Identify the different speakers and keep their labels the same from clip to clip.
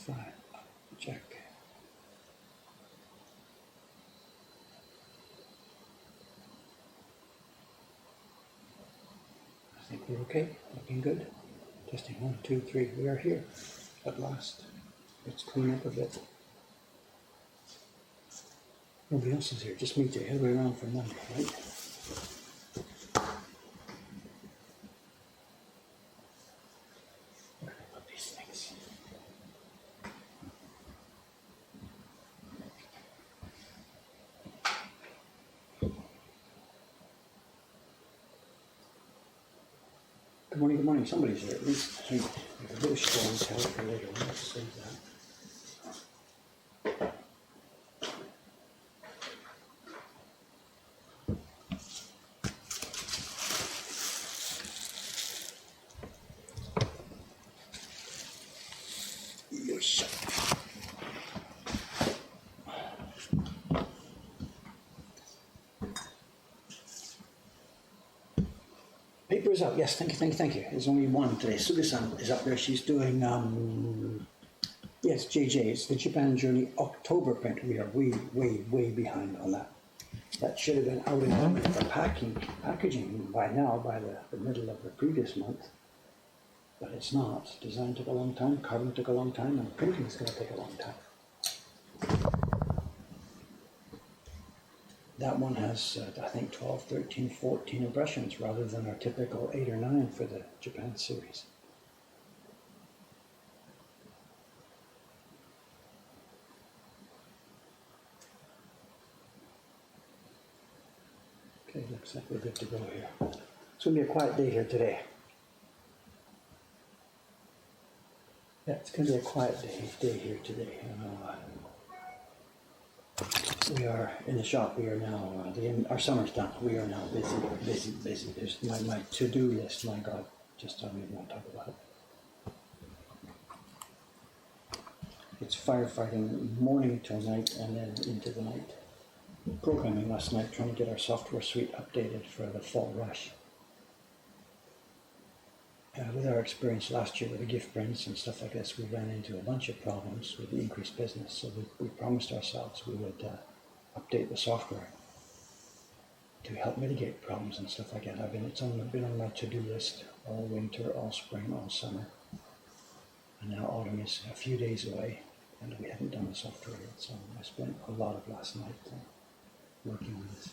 Speaker 1: fine. Check. I think we're okay. Looking good. Testing 1, 2, 3. We are here at last. Let's clean up a bit. Nobody else is here. Just me today. Other way around for Monday, right? Where did I put these things? Good morning, good morning. Somebody's here at least. Hey, a bit of storm tell for later. Let's save that. Paper is up. Yes, thank you. There's only one today. Suga-san is up there. She's doing, yes, JJ's, the Japan Journey October print. We are way behind on that. That should have been out in for packaging by now, by the middle of the previous month. But it's not. Design took a long time, carbon took a long time, and printing is going to take a long time. That one has, I think, 12, 13, 14 impressions rather than our typical 8 or 9 for the Japan series. Okay, looks like we're good to go here. It's going to be a quiet day here today. Yeah, it's going to be a quiet day here today. We are in the shop. We are now, our summer's done. We are now busy. There's my to-do list. My God, just don't even want to talk about it. It's firefighting morning till night and then into the night. Programming last night, trying to get our software suite updated for the fall rush. With our experience last year with the gift prints and stuff like this, we ran into a bunch of problems with the increased business. So we promised ourselves we would update the software to help mitigate problems and stuff like that. It's been on my to-do list all winter, all spring, all summer. And now autumn is a few days away, and we haven't done the software yet. So I spent a lot of last night working on this.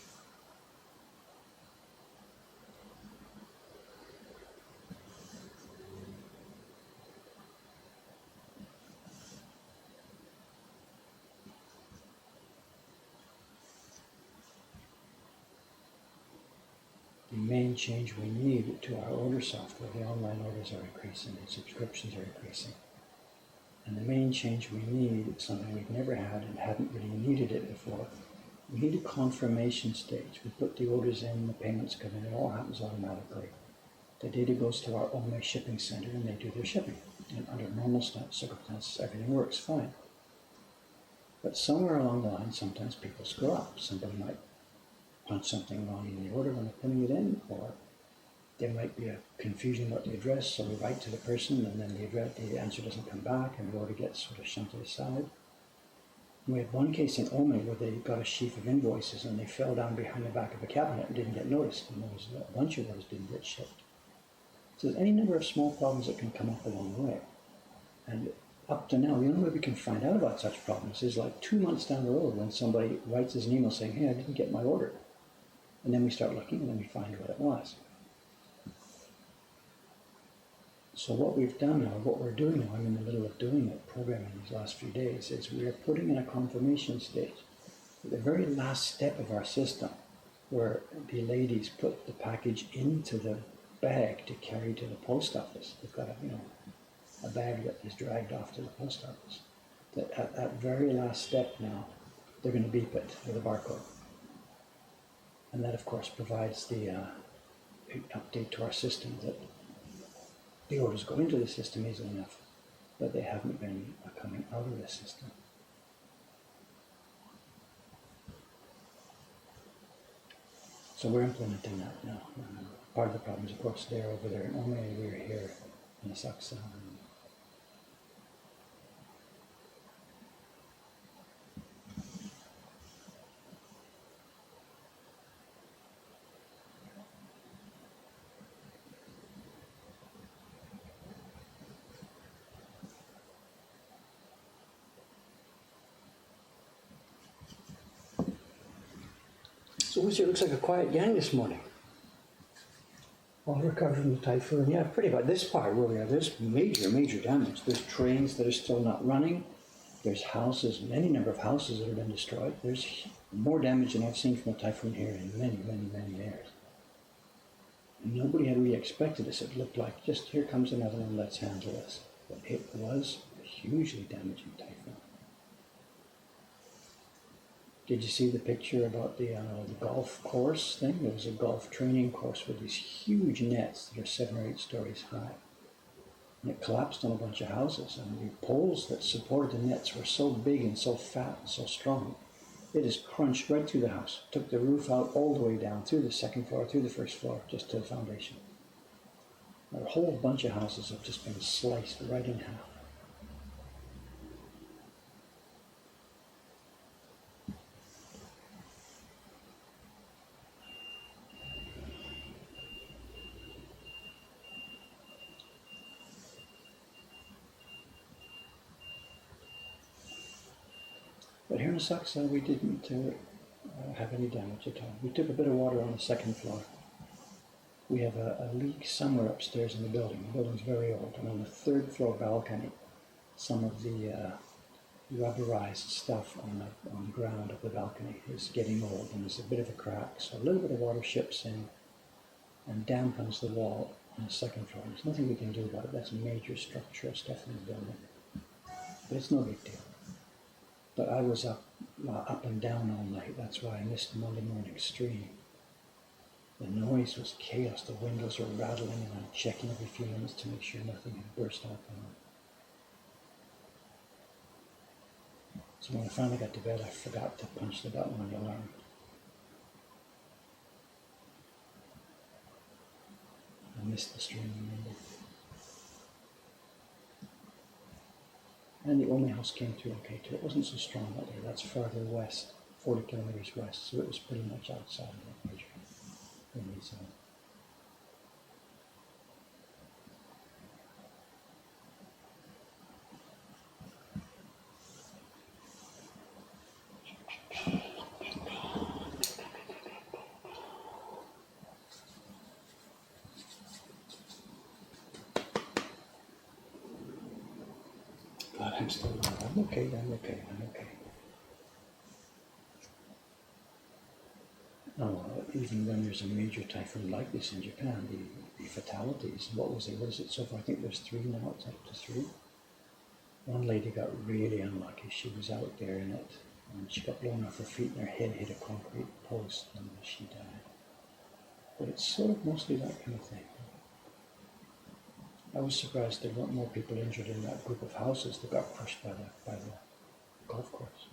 Speaker 1: The main change we need to our order software, the online orders are increasing, the subscriptions are increasing. And the main change we need, something we've never had and hadn't really needed it before, we need a confirmation stage. We put the orders in, the payments come in, it all happens automatically. The data goes to our Ome shipping center and they do their shipping. And under normal circumstances, everything works fine. But somewhere along the line, sometimes people screw up. Somebody might punch something wrong in the order when they're putting it in, or there might be a confusion about the address, so we write to the person and then the answer doesn't come back and the order gets sort of shunted aside. We had one case in Ome where they got a sheaf of invoices and they fell down behind the back of a cabinet and didn't get noticed, and there was a bunch of orders didn't get shipped. So there's any number of small problems that can come up along the way. And up to now, the only way we can find out about such problems is like 2 months down the road when somebody writes us an email saying, hey, I didn't get my order. And then we start looking and then we find what it was. So what we've done now, what we're doing now, I'm in the middle of doing it, programming these last few days, is we are putting in a confirmation stage. The very last step of our system, where the ladies put the package into the bag to carry to the post office. They've got a bag that is dragged off to the post office. At that very last step now, they're going to beep it with a barcode. And that, of course, provides the update to our system that the orders go into the system easily enough, but they haven't been coming out of the system. So we're implementing that now. Part of the problem is, of course, they're over there in Ome, we're here in Asakusa. So it looks like a quiet gang this morning. All recovered from the typhoon. Yeah, pretty much. This part where we are, there's major damage. There's trains that are still not running. There's houses, any number of houses that have been destroyed. There's more damage than I've seen from a typhoon here in many years. Nobody had really expected this. It looked like just here comes another one, let's handle this. But it was a hugely damaging typhoon. Did you see the picture about the golf course thing? There was a golf training course with these huge nets that are 7 or 8 stories high. And it collapsed on a bunch of houses, and the poles that supported the nets were so big and so fat and so strong, it just crunched right through the house, took the roof out all the way down, through the second floor, through the first floor, just to the foundation. A whole bunch of houses have just been sliced right in half. But here in Sussex, we didn't have any damage at all. We took a bit of water on the second floor. We have a leak somewhere upstairs in the building. The building's very old, and on the third floor balcony, some of the rubberized stuff on the ground of the balcony is getting old, and there's a bit of a crack. So a little bit of water ships in and dampens the wall on the second floor. There's nothing we can do about it. That's major structural stuff in the building. But it's no big deal. But I was up and down all night. That's why I missed the Monday morning stream. The noise was chaos. The windows were rattling, and I'm checking every few minutes to make sure nothing had burst open. So when I finally got to bed, I forgot to punch the button on the alarm. I missed the stream on Monday. And the Olney House came through okay too. It wasn't so strong out there. That's farther west, 40 kilometers west, so it was pretty much outside of that major wind zone. God, I'm still alive. I'm okay. Even when there's a major typhoon like this in Japan, the fatalities, what is it so far? I think there's 3 now, it's up to 3. One lady got really unlucky. She was out there in it, and she got blown off her feet, and her head hit a concrete post, and she died. But it's sort of mostly that kind of thing. I was surprised there weren't more people injured in that group of houses that got crushed by the golf course.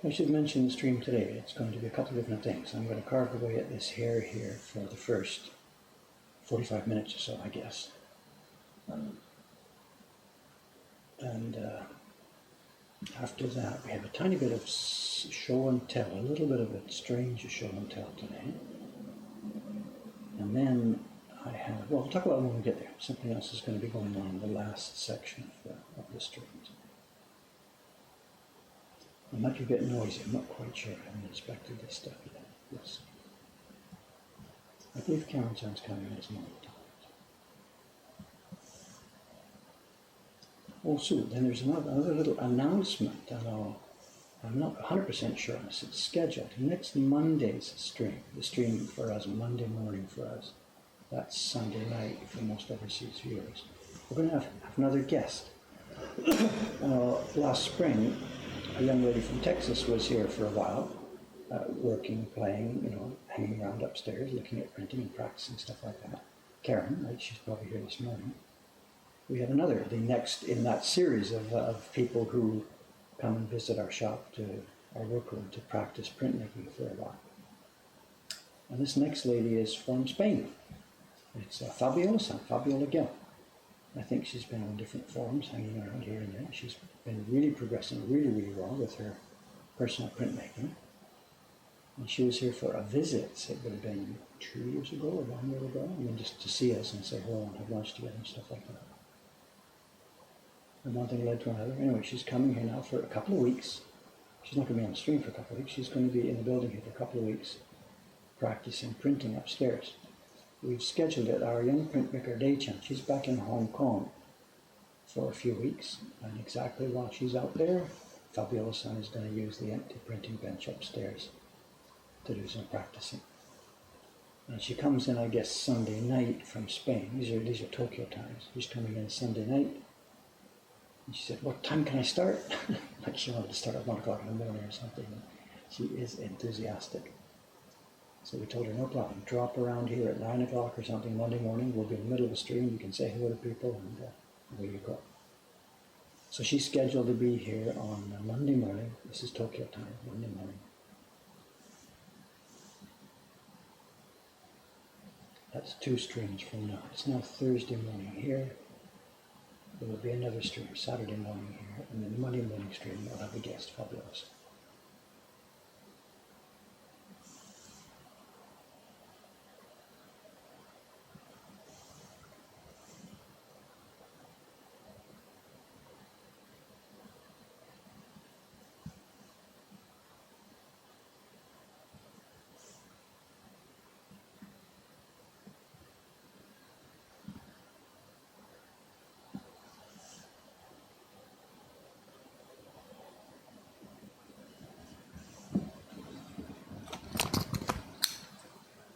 Speaker 1: I should mention the stream today. It's going to be a couple of different things. I'm going to carve away at this hair here for the first 45 minutes or so, I guess. And after that, we have a tiny bit of show and tell, a little bit of a strange show and tell today. And then I have, well, we'll talk about it when we get there. Something else is going to be going on in the last section of the streams. It might be a bit noisy, I'm not quite sure. I haven't inspected this stuff yet. Yes. I believe Karen John's coming as well. Also, then there's another little announcement, and I'm not 100% sure on this. It's scheduled. Next Monday's stream, the stream for us, Monday morning for us. That's Sunday night for most overseas viewers. We're going to have another guest. Last spring, a young lady from Texas was here for a while, working, playing, hanging around upstairs, looking at printing and practicing stuff like that. Karen, right? She's probably here this morning. We have the next in that series of people who come and visit our shop, our workroom, to practice printmaking for a while. And this next lady is from Spain. It's Fabiola Gil. I think she's been on different forums, hanging around here and there. She's been really progressing really, really well with her personal printmaking. And she was here for a visit. It would have been 2 years ago or 1 year ago. I mean, just to see us and say hello and have lunch together and stuff like that. And one thing led to another. Anyway, she's coming here now for a couple of weeks. She's not going to be on the stream for a couple of weeks. She's going to be in the building here for a couple of weeks, practicing printing upstairs. We've scheduled it, our young printmaker Daychan. She's back in Hong Kong for a few weeks. And exactly while she's out there, Fabiola-san is going to use the empty printing bench upstairs to do some practicing. And she comes in, I guess, Sunday night from Spain. These are Tokyo times. She's coming in Sunday night. And she said, "What time can I start?" Like she wanted to start at 1 o'clock in the morning or something. She is enthusiastic. So we told her, no problem. Drop around here at 9 o'clock or something Monday morning. We'll be in the middle of the stream. You can say hello to people, and away you go. So she's scheduled to be here on Monday morning. This is Tokyo time, Monday morning. That's 2 streams from now. It's now Thursday morning here. There will be another stream Saturday morning here, and then the Monday morning stream we'll have a guest, Fabulous.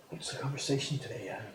Speaker 1: What's the conversation today, Adam?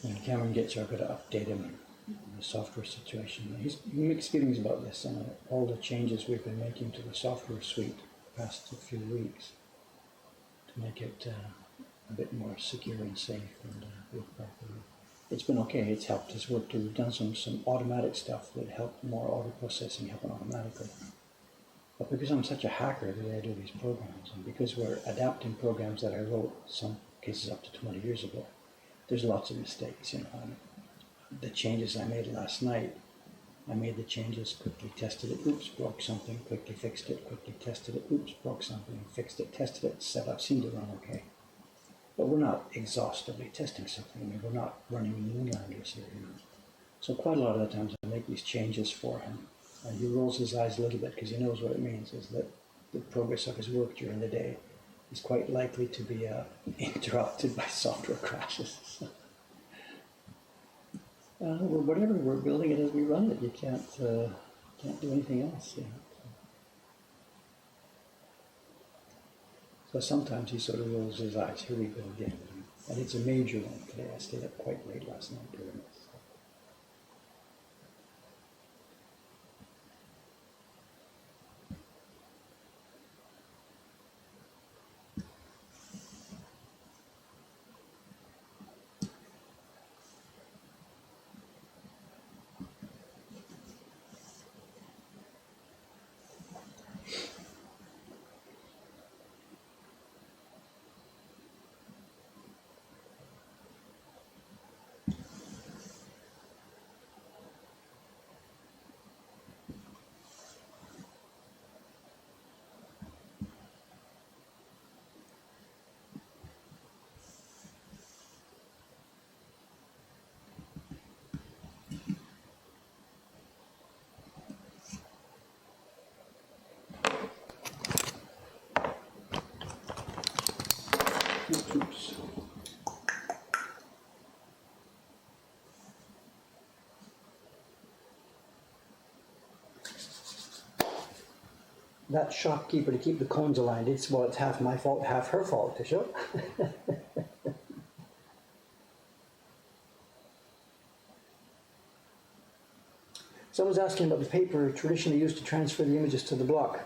Speaker 1: When Cameron gets here, I've got to update him on the software situation. He's mixed feelings about this and all the changes we've been making to the software suite the past few weeks to make it a bit more secure and safe and work properly. It's been okay, it's helped us work too. We've done some automatic stuff that help more auto processing happen automatically. But because I'm such a hacker the way I do these programs, and because we're adapting programs that I wrote, some cases up to 20 years ago, there's lots of mistakes, The changes I made last night I made the changes, quickly tested it, oops, broke something, quickly fixed it, quickly tested it, oops, broke something, fixed it, tested it, setup seemed to run okay. But we're not exhaustively testing something. I mean, we're not running moonlanders here, you know. So quite a lot of the times I make these changes for him. And he rolls his eyes a little bit because he knows what it means, is that the progress of his work during the day is quite likely to be interrupted by software crashes. So, whatever, we're building it as we run it. You can't do anything else. You know? So sometimes he sort of rolls his eyes. Here we go again. And it's a major one today. I stayed up quite late last night doing this. Oops. That shopkeeper to keep the cones aligned, it's half my fault, half her fault, to show. Someone's asking about the paper traditionally used to transfer the images to the block.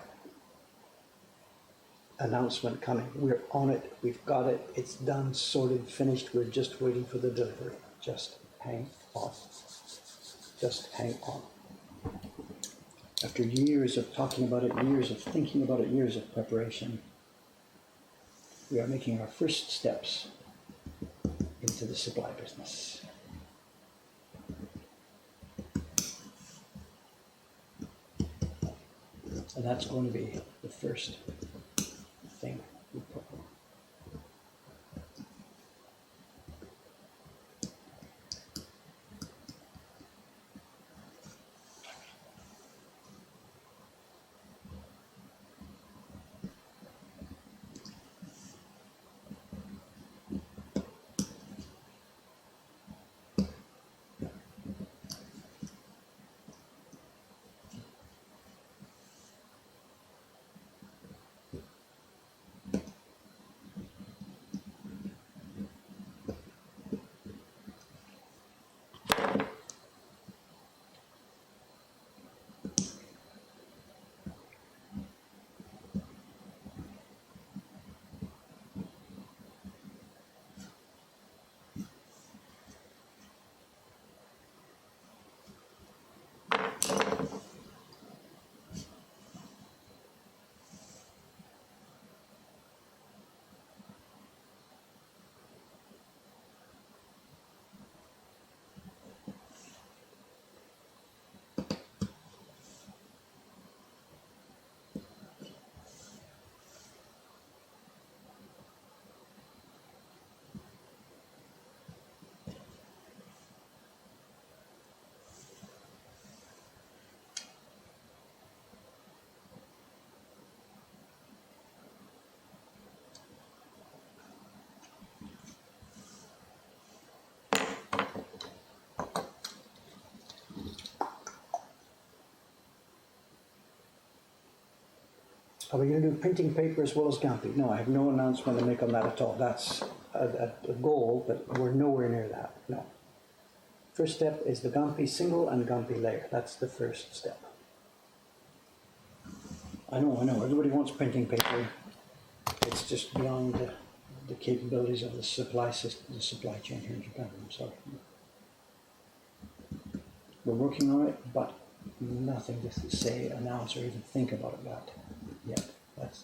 Speaker 1: Announcement coming. We're on it. We've got it. It's done, sorted, finished. We're just waiting for the delivery. Just hang on. Just hang on. After years of talking about it, years of thinking about it, years of preparation, we are making our first steps into the supply business. And that's going to be the first thing we put on. Are we going to do printing paper as well as Gampi? No, I have no announcement to make on that at all. That's a goal, but we're nowhere near that. No. First step is the Gampi single and Gampi layer. That's the first step. I know. Everybody wants printing paper. It's just beyond the capabilities of the supply system, the supply chain here in Japan. I'm sorry. We're working on it, but nothing to say, announce, or even think about that yet.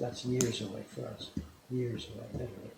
Speaker 1: That's years away for us. Years away, literally.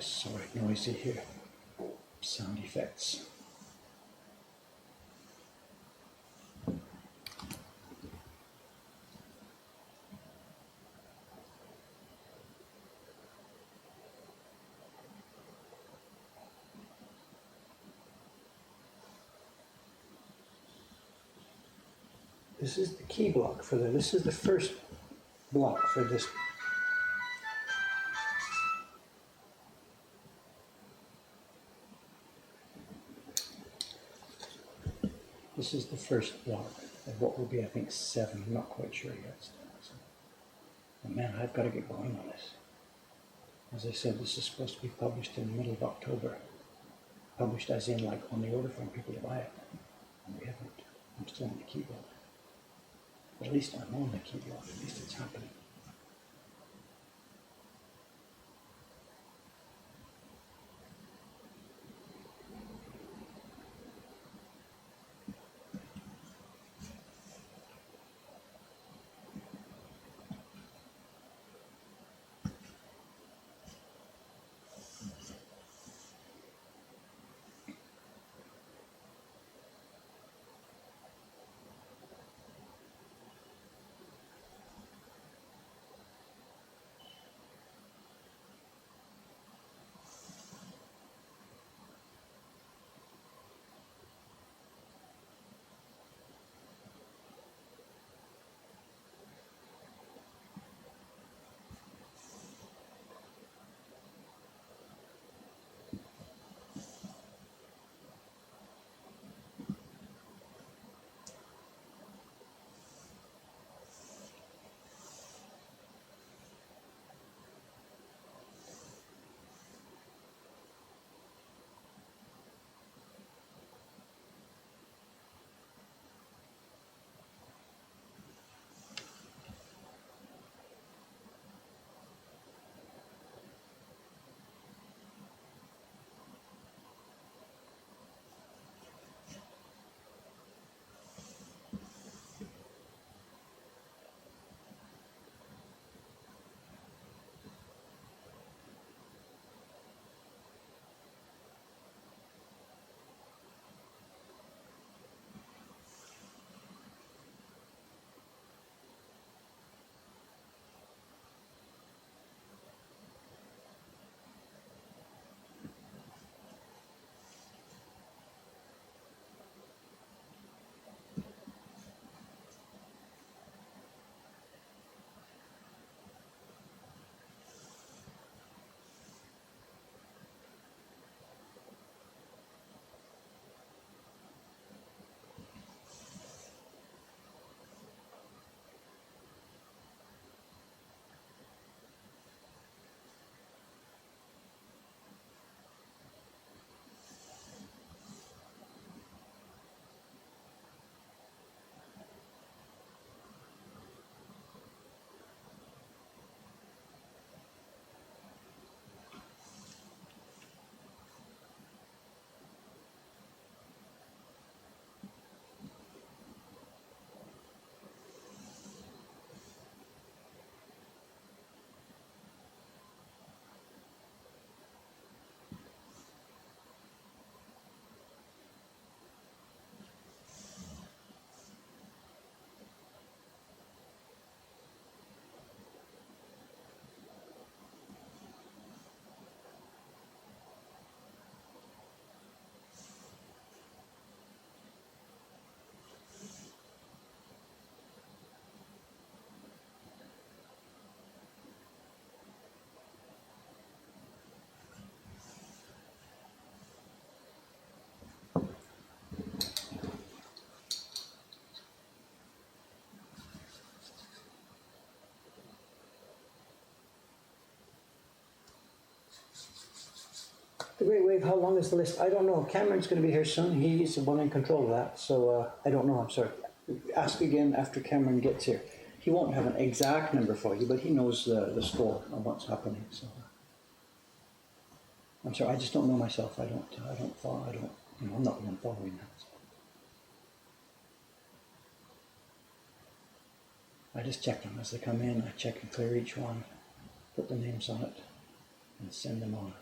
Speaker 1: this. Sorry, noisy here. Sound effects. This is the key block for this is the first block for this. This is the first block of what will be, I think, 7. I'm not quite sure yet. So, but man, I've got to get going on this. As I said, this is supposed to be published in the middle of October. Published as in, like, on the order for people to buy it. And we haven't. I'm still on the key block. But at least I'm on the key block. At least it's happening. The Great Wave, how long is the list? I don't know. Cameron's going to be here soon. He's the one in control of that. So I don't know. I'm sorry. Ask again after Cameron gets here. He won't have an exact number for you, but he knows the score on what's happening. So I'm sorry. I just don't know myself. I don't follow. I'm not the one following that. So. I just check them as they come in. I check and clear each one, put the names on it, and send them on.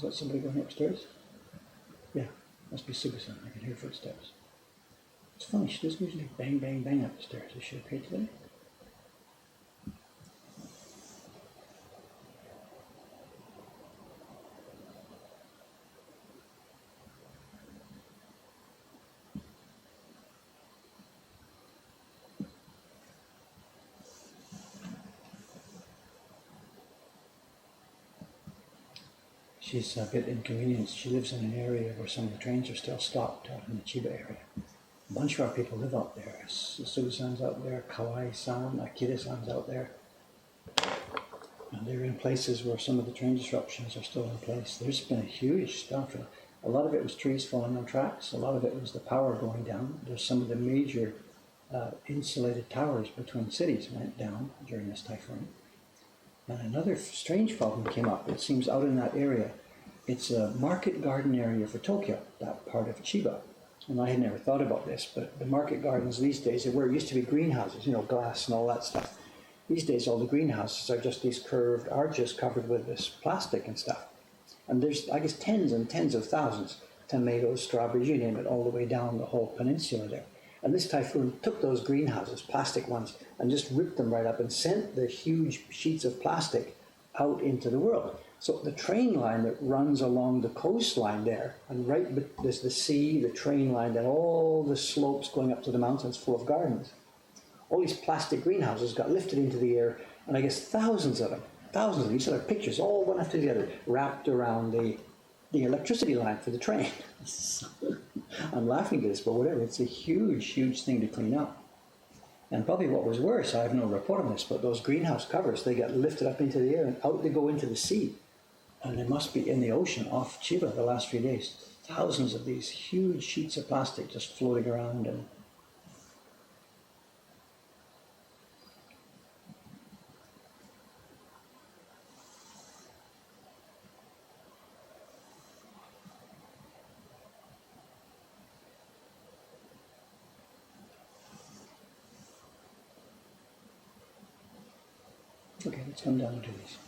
Speaker 1: Is that somebody going upstairs? Yeah, must be Sugusan. I can hear footsteps. It's funny, she doesn't usually bang, bang, bang up the stairs. Is she okay today? She's a bit inconvenienced. She lives in an area where some of the trains are still stopped out in the Chiba area. A bunch of our people live out there. Sugu-san's out there, Kawai-san, Akira-san's out there. And they're in places where some of the train disruptions are still in place. There's been a huge stuff. A lot of it was trees falling on tracks. A lot of it was the power going down. There's some of the major insulated towers between cities went down during this typhoon. And another strange problem came up. It seems out in that area. It's a market garden area for Tokyo, that part of Chiba. And I had never thought about this, but the market gardens these days, where it used to be greenhouses, glass and all that stuff. These days, all the greenhouses are just these curved arches covered with this plastic and stuff. And there's, I guess, tens and tens of thousands, tomatoes, strawberries, you name it, all the way down the whole peninsula there. And this typhoon took those greenhouses, plastic ones, and just ripped them right up and sent the huge sheets of plastic out into the world. So the train line that runs along the coastline there, and there's the sea, the train line, and all the slopes going up to the mountains full of gardens. All these plastic greenhouses got lifted into the air, and I guess thousands of them, you saw their pictures, all one after the other, wrapped around the electricity line for the train. I'm laughing at this, but whatever, it's a huge, huge thing to clean up. And probably what was worse, I have no report on this, but those greenhouse covers, they got lifted up into the air and out they go into the sea. And they must be in the ocean off Chiba the last few days. Thousands of these huge sheets of plastic just floating around. And okay, let's come down and do these.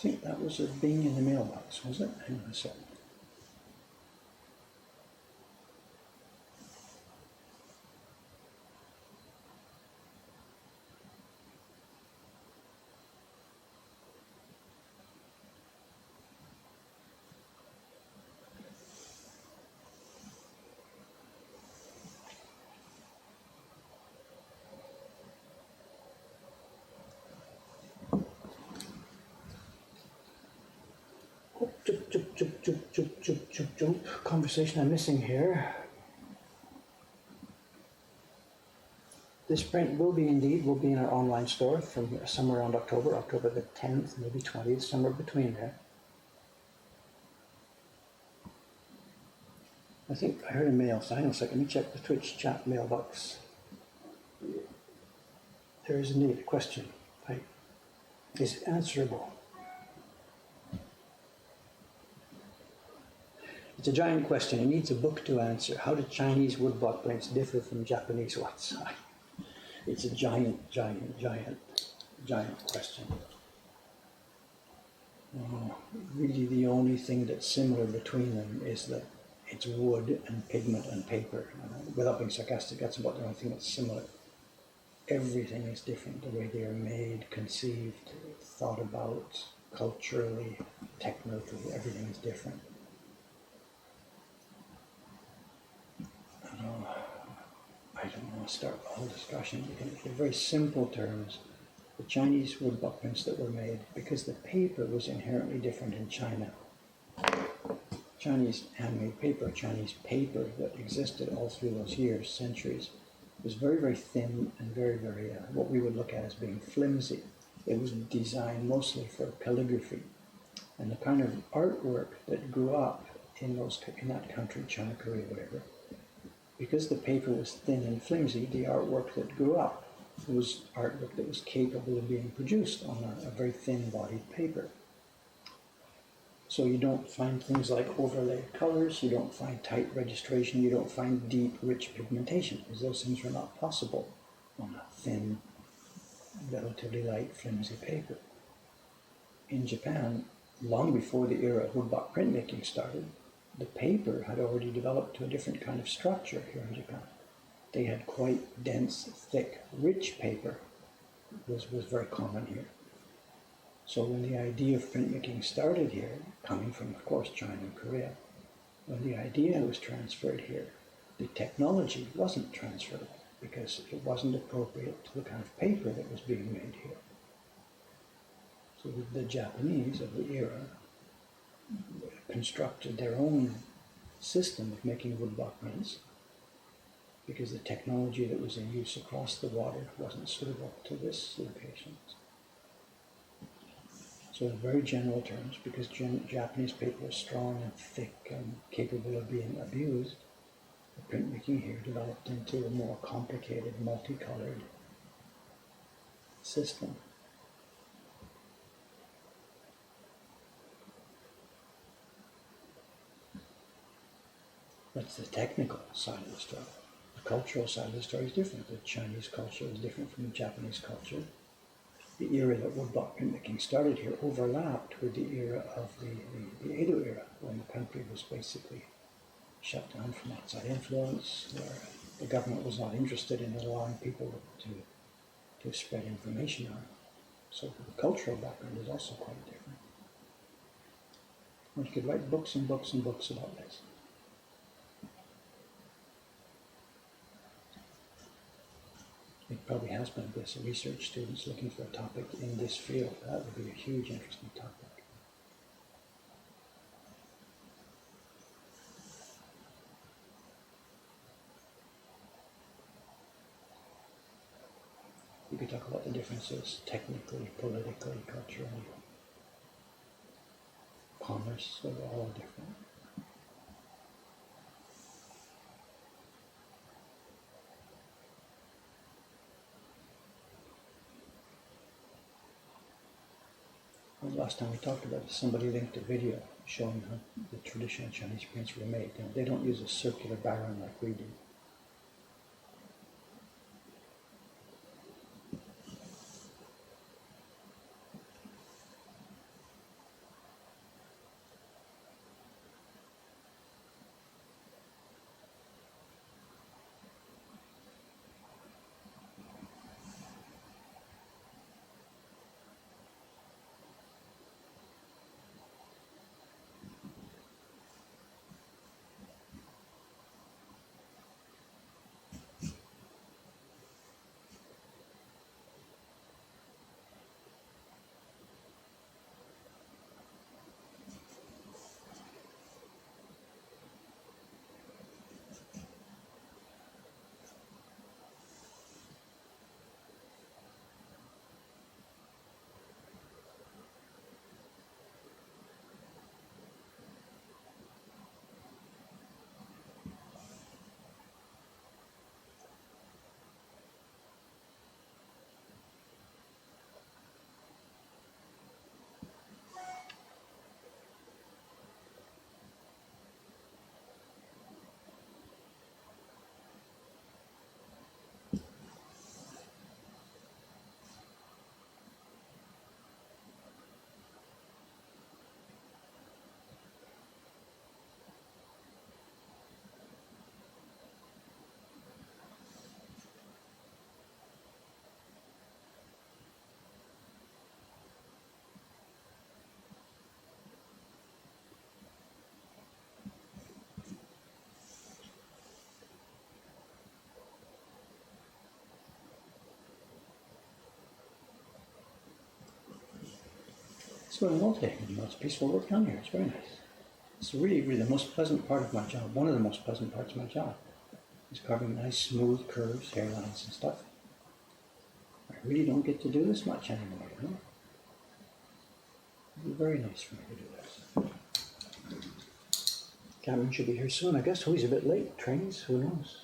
Speaker 1: think that was a bing in the mailbox, was it? Hang on a second. Conversation I'm missing here. This print will be in our online store from somewhere around October the 10th, maybe 20th, somewhere between there. I think I heard a mail. So hang on a second, let me check the Twitch chat mailbox. There is indeed a question. Is it answerable? It's a giant question. It needs a book to answer. How do Chinese woodblock prints differ from Japanese ones? It's a giant question. Really, the only thing that's similar between them is that it's wood and pigment and paper. Without being sarcastic, that's about the only thing that's similar. Everything is different. The way they are made, conceived, thought about, culturally, technically, everything is different. I don't want to start the whole discussion. In very simple terms, the Chinese woodblock prints that were made, because the paper was inherently different in China. Chinese handmade paper, Chinese paper that existed all through those years, centuries, was very, very thin and very, very, what we would look at as being flimsy. It was designed mostly for calligraphy. And the kind of artwork that grew up in that country, China, Korea, whatever, because the paper was thin and flimsy, the artwork that grew up was artwork that was capable of being produced on a very thin-bodied paper. So you don't find things like overlaid colors, you don't find tight registration, you don't find deep, rich pigmentation, because those things were not possible on a thin, relatively light, flimsy paper. In Japan, long before the era of woodblock printmaking started, the paper had already developed to a different kind of structure here in Japan. They had quite dense, thick, rich paper was very common here. So when the idea of printmaking started here, coming from, of course, China and Korea, when the idea was transferred here, the technology wasn't transferable because it wasn't appropriate to the kind of paper that was being made here. So the Japanese of the era constructed their own system of making woodblock prints because the technology that was in use across the water wasn't suitable to this location. So in very general terms, because Japanese paper is strong and thick and capable of being abused, the printmaking here developed into a more complicated, multicolored system. That's the technical side of the story. The cultural side of the story is different. The Chinese culture is different from the Japanese culture. The era that woodblock printmaking started here overlapped with the era of the Edo era, when the country was basically shut down from outside influence, where the government was not interested in allowing people to spread information on. So the cultural background is also quite different. And you could write books and books and books about this. It probably has been this, research students looking for a topic in this field. That would be a huge, interesting topic. You could talk about the differences technically, politically, culturally, commerce, they're all different. Last time we talked about it, somebody linked a video showing how the traditional Chinese prints were made. You know, they don't use a circular barren like we do. going well today. It's peaceful work down here. It's very nice. It's really, really the most pleasant part of my job. One of the most pleasant parts of my job is carving nice, smooth curves, hairlines, and stuff. I really don't get to do this much anymore, you know? It'd be very nice for me to do this. Cameron should be here soon, I guess. Oh, he's a bit late. Trains, who knows?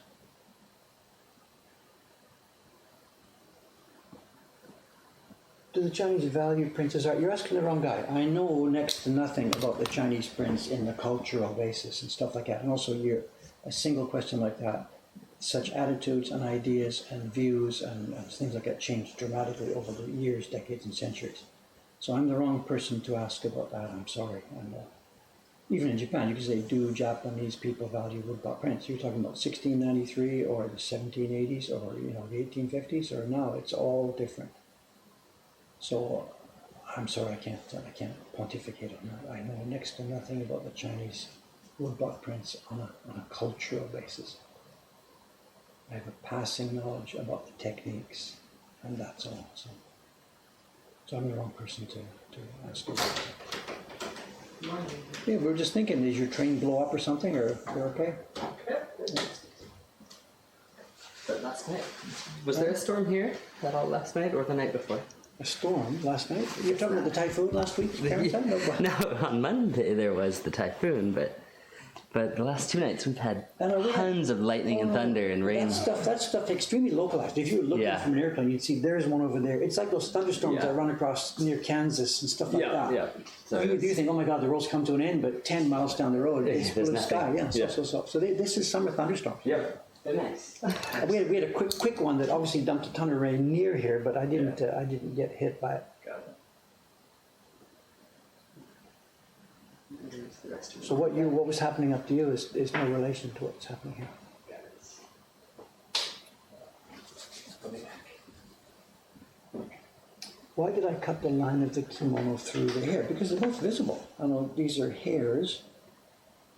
Speaker 1: Do the Chinese value prints as art? You're asking the wrong guy. I know next to nothing about the Chinese prints in the cultural basis and stuff like that. And also, a single question like that, such attitudes and ideas and views and things like that change dramatically over the years, decades, and centuries. So I'm the wrong person to ask about that. I'm sorry. And even in Japan, you can say, do Japanese people value woodblock prints? You're talking about 1693 or the 1780s or the 1850s, or now it's all different. So I'm sorry, I can't pontificate on that. I know next to nothing about the Chinese woodblock prints on a cultural basis. I have a passing knowledge about the techniques, and that's all. So I'm the wrong person to ask you. Yeah, we were just thinking, did your train blow up or something, or you're okay?
Speaker 2: But last night, was there a storm here at all last night or the night before?
Speaker 1: A storm last night? You're talking about the typhoon last week?
Speaker 2: No, on Monday there was the typhoon, but the last 2 nights we've had tons of lightning and thunder and rain.
Speaker 1: That stuff extremely localized. If you were looking from an airplane, you'd see there's one over there. It's like those thunderstorms that run across near Kansas and stuff like that. Yeah. So you think, oh my God, the world's come to an end, but 10 miles down the road, it's blue sky. So this is summer thunderstorms.
Speaker 2: Yep. They're nice.
Speaker 1: we had a quick one that obviously dumped a ton of rain near here, but I didn't get hit by it.
Speaker 2: Got it.
Speaker 1: So what was happening up to you is no relation to what's happening here. Why did I cut the line of the kimono through the hair? Because they're both visible. I know these are hairs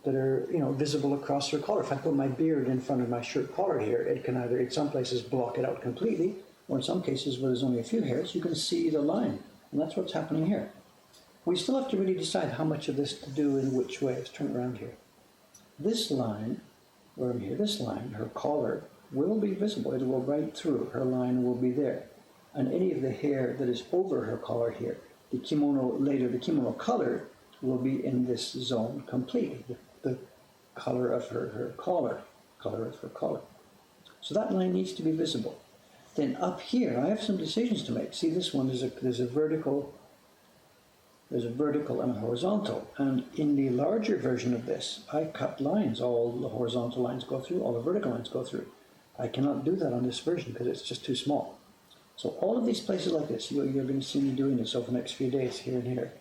Speaker 1: that are visible across your collar. If I put my beard in front of my shirt collar here, it can either in some places block it out completely, or in some cases where there's only a few hairs, you can see the line. And that's what's happening here. We still have to really decide how much of this to do in which way. Let's turn it around here. This line, where I'm here, this line, her collar, will be visible. It will go right through. Her line will be there. And any of the hair that is over her collar here, the kimono color will be in this zone completely. The color of her collar, So that line needs to be visible. Then up here, I have some decisions to make. See this one, there's a vertical and a horizontal. And in the larger version of this, I cut lines. All the horizontal lines go through, all the vertical lines go through. I cannot do that on this version because it's just too small. So all of these places like this, you're going to see me doing this over the next few days, here and here.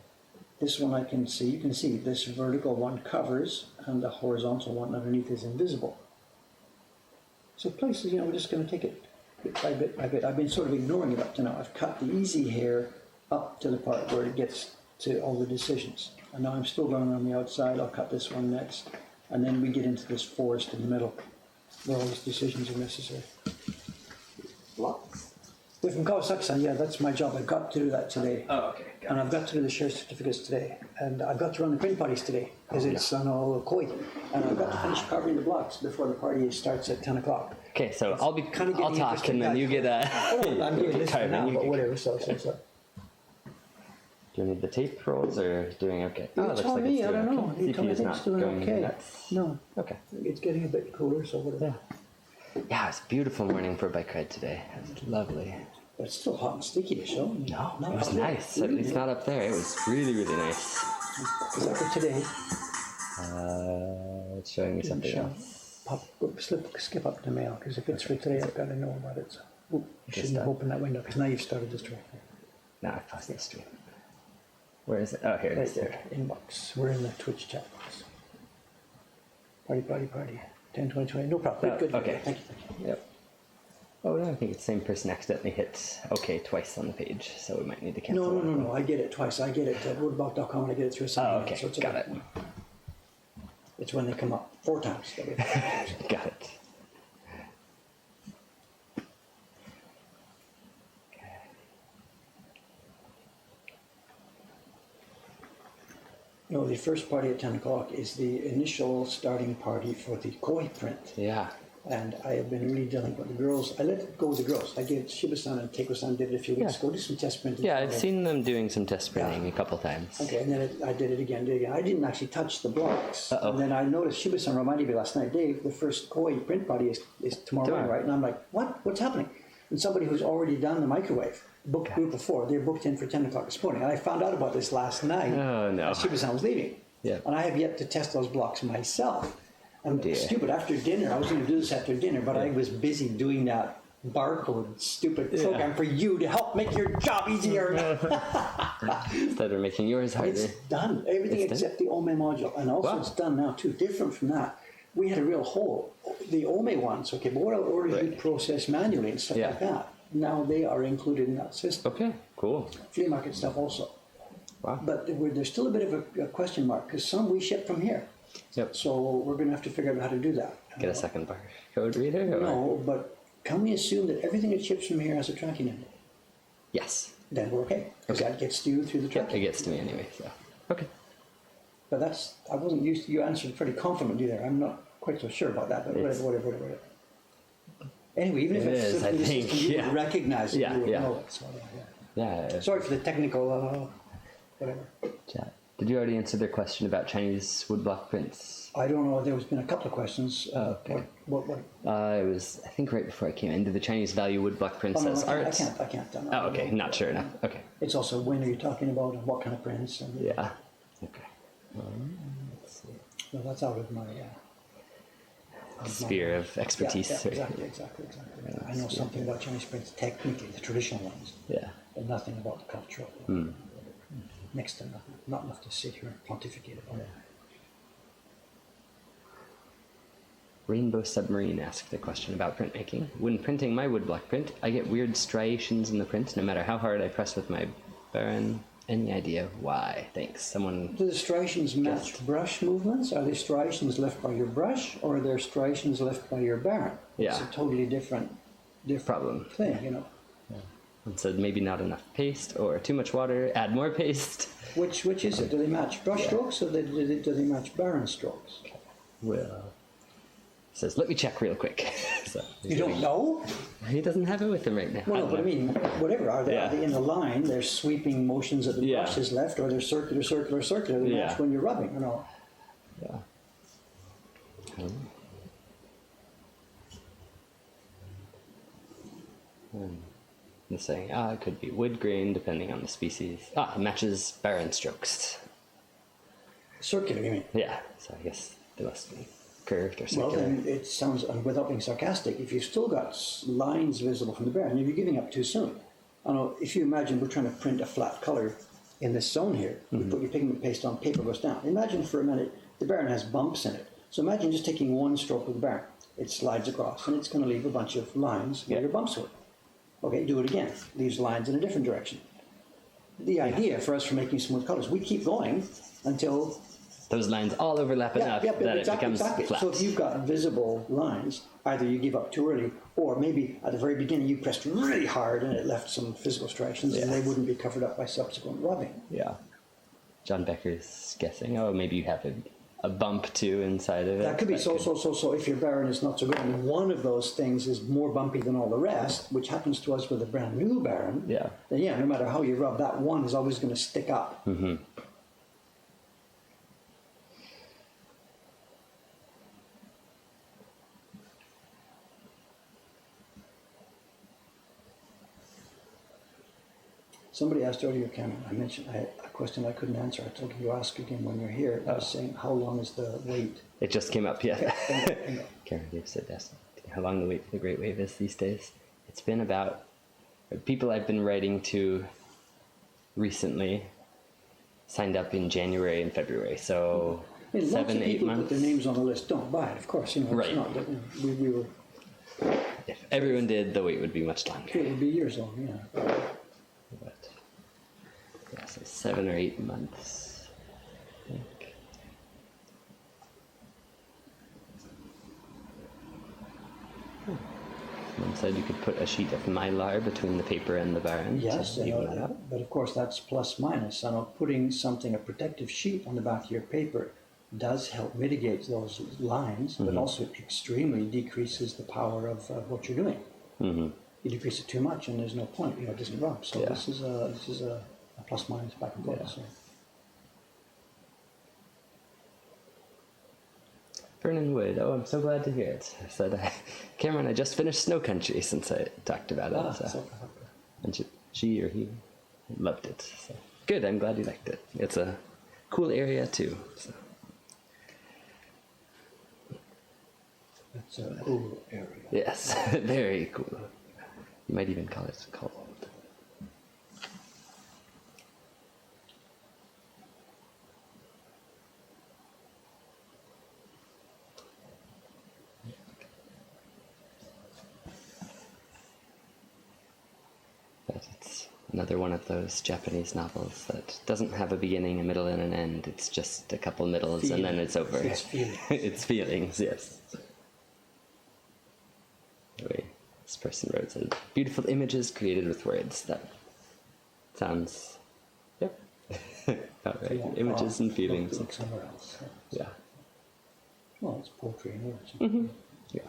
Speaker 1: This one you can see this vertical one covers and the horizontal one underneath is invisible. So places, we're just going to take it bit by bit by bit. I've been sort of ignoring it up to now. I've cut the easy hair up to the part where it gets to all the decisions. And now I'm still going around the outside. I'll cut this one next. And then we get into this forest in the middle where all these decisions are necessary.
Speaker 2: Blocks?
Speaker 1: We're from Kawasaki-san, that's my job. I've got to do that today.
Speaker 2: Oh, okay.
Speaker 1: And I've got to do the share certificates today. And I've got to run the print parties today, because it's koi. And I've got to finish carving the blocks before the party starts at 10 o'clock.
Speaker 2: Okay, so I'll talk and then you get
Speaker 1: I'm doing this for now, but whatever, so.
Speaker 2: Do you need the tape rolls or doing okay?
Speaker 1: You tell me, I don't know. You tell me it's doing okay.
Speaker 2: Nuts.
Speaker 1: No.
Speaker 2: Okay.
Speaker 1: It's getting a bit cooler, so whatever.
Speaker 2: Yeah, it's a beautiful morning for a bike ride today. It's lovely.
Speaker 1: But it's still hot and sticky to show.
Speaker 2: No, it was nice. At least not up there. It was really, really nice.
Speaker 1: Is that for today?
Speaker 2: It's showing me something else.
Speaker 1: Skip up the mail, because if it's for today, I've got to know about it. So. You shouldn't have opened that window, because now you've started the stream.
Speaker 2: Now I've paused the stream. Where is it? Oh, here it is.
Speaker 1: There, inbox. We're in the Twitch chat box. Party. 10, 20, 20. No problem. Good.
Speaker 2: Okay.
Speaker 1: Thank you.
Speaker 2: Yep. Oh, no, I think it's the same person accidentally hit OK twice on the page, so we might need to cancel.
Speaker 1: No. I get it twice. I get it at woodblock.com and I get it through a sign.
Speaker 2: Oh, okay. So got it.
Speaker 1: It's when they come up 4 times.
Speaker 2: Got it.
Speaker 1: No, the first party at 10 o'clock is the initial starting party for the koi print.
Speaker 2: Yeah.
Speaker 1: And I have been really dealing with the girls. I let it go with the girls. I gave Shiba-san and Keiko-san did it a few weeks ago. Do some test printing.
Speaker 2: Yeah, I've seen them doing some test printing a couple times.
Speaker 1: Okay, and then I did it again. I didn't actually touch the blocks.
Speaker 2: Uh-oh.
Speaker 1: And then I noticed Shiba-san reminded me last night, Dave, the first koi print party is tomorrow morning, right? And I'm like, what? What's happening? And somebody who's already done the microwave, booked group before, they're booked in for 10 o'clock this morning. And I found out about this last night.
Speaker 2: Oh, no.
Speaker 1: As Shiba-san was leaving.
Speaker 2: Yeah.
Speaker 1: And I have yet to test those blocks myself. I'm
Speaker 2: dear.
Speaker 1: stupid. After dinner, I was going to do this after dinner, but I was busy doing that barcode stupid program for you to help make your job easier.
Speaker 2: Instead of making yours harder.
Speaker 1: It's done. Everything
Speaker 2: It's
Speaker 1: except the OME module. And also it's done now too. Different from that. We had a real hole. The OME ones, okay, but what orders you process manually and stuff like that. Now they are included in that system.
Speaker 2: Okay, cool.
Speaker 1: Flea market stuff also.
Speaker 2: Wow.
Speaker 1: But there's still a bit of a question mark because some we ship from here.
Speaker 2: Yep.
Speaker 1: So we're going to have to figure out how to do that.
Speaker 2: Get a second barcode reader? Or?
Speaker 1: No, but can we assume that everything that ships from here has a tracking number?
Speaker 2: Yes.
Speaker 1: Then we're okay. Because that gets to you through the
Speaker 2: It
Speaker 1: tracking.
Speaker 2: gets to me anyway, so. Okay.
Speaker 1: But I wasn't used to, you answered pretty confidently there. I'm not quite so sure about that, but whatever. Anyway, even if
Speaker 2: It
Speaker 1: it's
Speaker 2: is,
Speaker 1: simply
Speaker 2: I
Speaker 1: the
Speaker 2: think,
Speaker 1: system, you would recognize it, you would know it. So,
Speaker 2: Yeah.
Speaker 1: Sorry for the technical, whatever.
Speaker 2: Chat. Did you already answer their question about Chinese woodblock prints?
Speaker 1: I don't know. There's been a couple of questions.
Speaker 2: Okay.
Speaker 1: What?
Speaker 2: It was, I think, right before I came into the Chinese value woodblock prints as art.
Speaker 1: I can't.
Speaker 2: Oh, okay. Not sure enough. Okay.
Speaker 1: It's also when are you talking about and what kind of prints? And,
Speaker 2: Yeah. Okay. Let's see.
Speaker 1: Well, that's out of my
Speaker 2: Sphere of expertise.
Speaker 1: Yeah, exactly. I know something about Chinese prints, technically, the traditional ones,
Speaker 2: Yeah.
Speaker 1: but nothing about the cultural. Next to nothing. Not enough to sit here and pontificate about it.
Speaker 2: Rainbow Submarine asked a question about printmaking. When printing my woodblock print, I get weird striations in the print no matter how hard I press with my Baron. Any idea why? Thanks. Someone.
Speaker 1: Do the striations match brush movements? Are they striations left by your brush or are there striations left by your Baron?
Speaker 2: Yeah.
Speaker 1: It's a totally different
Speaker 2: Problem.
Speaker 1: thing, you know.
Speaker 2: And said maybe not enough paste or too much water. Add more paste.
Speaker 1: Which is it? Do they match brush strokes or do they match Baron strokes?
Speaker 2: Well, says let me check real quick. So
Speaker 1: You don't know?
Speaker 2: he doesn't have it with him right now.
Speaker 1: Well, no, but I mean, whatever. Are they in a line? They're sweeping motions that the brush is left, or they're circular. They match when you're rubbing, you know.
Speaker 2: Yeah. They're saying, it could be wood grain depending on the species. It matches Baron strokes.
Speaker 1: Circular, you mean?
Speaker 2: Yeah, so I guess they must be curved or circular.
Speaker 1: Well, then it sounds, and without being sarcastic, if you've still got lines visible from the Baron, you're giving up too soon. I know, if you imagine we're trying to print a flat color in this zone here, you put your pigment paste on, paper goes down. Imagine for a minute, the Baron has bumps in it. So imagine just taking one stroke of the Baron. It slides across, and it's going to leave a bunch of lines where your bumps were. Okay, do it again. Leaves lines in a different direction. The idea for us for making smooth colors, we keep going until
Speaker 2: those lines all overlap enough that it becomes flat.
Speaker 1: So if you've got visible lines, either you give up too early, or maybe at the very beginning you pressed really hard and it left some physical striations, and they wouldn't be covered up by subsequent rubbing.
Speaker 2: Yeah. John Becker's guessing, maybe you have a bump too inside of it.
Speaker 1: That could be so if your Baron is not so good, and one of those things is more bumpy than all the rest, which happens to us with a brand new Baron, then no matter how you rub, that one is always going to stick up.
Speaker 2: Mm-hmm.
Speaker 1: Somebody asked earlier, Cameron, I mentioned a question I couldn't answer. I told you to ask again when you're here. I was saying, how long is the wait?
Speaker 2: It just came up, yeah.
Speaker 1: Bingo.
Speaker 2: Karen Dave said that's how long the wait for the Great Wave is these days. It's been about, people I've been writing to recently signed up in January and February, so
Speaker 1: I mean,
Speaker 2: 7-8
Speaker 1: lots of people
Speaker 2: months.
Speaker 1: put their names on the list don't buy it, of course. You know,
Speaker 2: Right.
Speaker 1: It's not that, we were,
Speaker 2: If everyone did, the wait would be much longer.
Speaker 1: it would be years long, yeah.
Speaker 2: But, yeah, so 7 or 8 months, I think. said you could put a sheet of mylar between the paper and the barn.
Speaker 1: Yes,
Speaker 2: to even that out.
Speaker 1: but of course that's plus minus. I know putting something, a protective sheet on the back of your paper does help mitigate those lines, but also it extremely decreases the power of what you're doing.
Speaker 2: Mm-hmm.
Speaker 1: You decrease it too much and there's no point, it doesn't rub. So
Speaker 2: Yeah.
Speaker 1: this is a plus minus back and forth.
Speaker 2: Yeah.
Speaker 1: So.
Speaker 2: Vernon Wood. Oh, I'm so glad to hear it. I said, Cameron, I just finished Snow Country since I talked about it. So. And she or he loved it. So. Good, I'm glad you liked it. It's a cool area too. So.
Speaker 1: It's a cool area.
Speaker 2: Yes, very cool. You might even call it cold. But it's another one of those Japanese novels that doesn't have a beginning, a middle, and an end. It's just a couple middles and then it's over.
Speaker 1: It's feelings.
Speaker 2: It's feelings, yes. The way this person wrote it. Beautiful images created with words. That sounds, yep, about right.
Speaker 1: Yeah,
Speaker 2: Images and feelings.
Speaker 1: Look somewhere else.
Speaker 2: Yeah.
Speaker 1: Well, it's poetry and words.
Speaker 2: Mm-hmm. Yeah.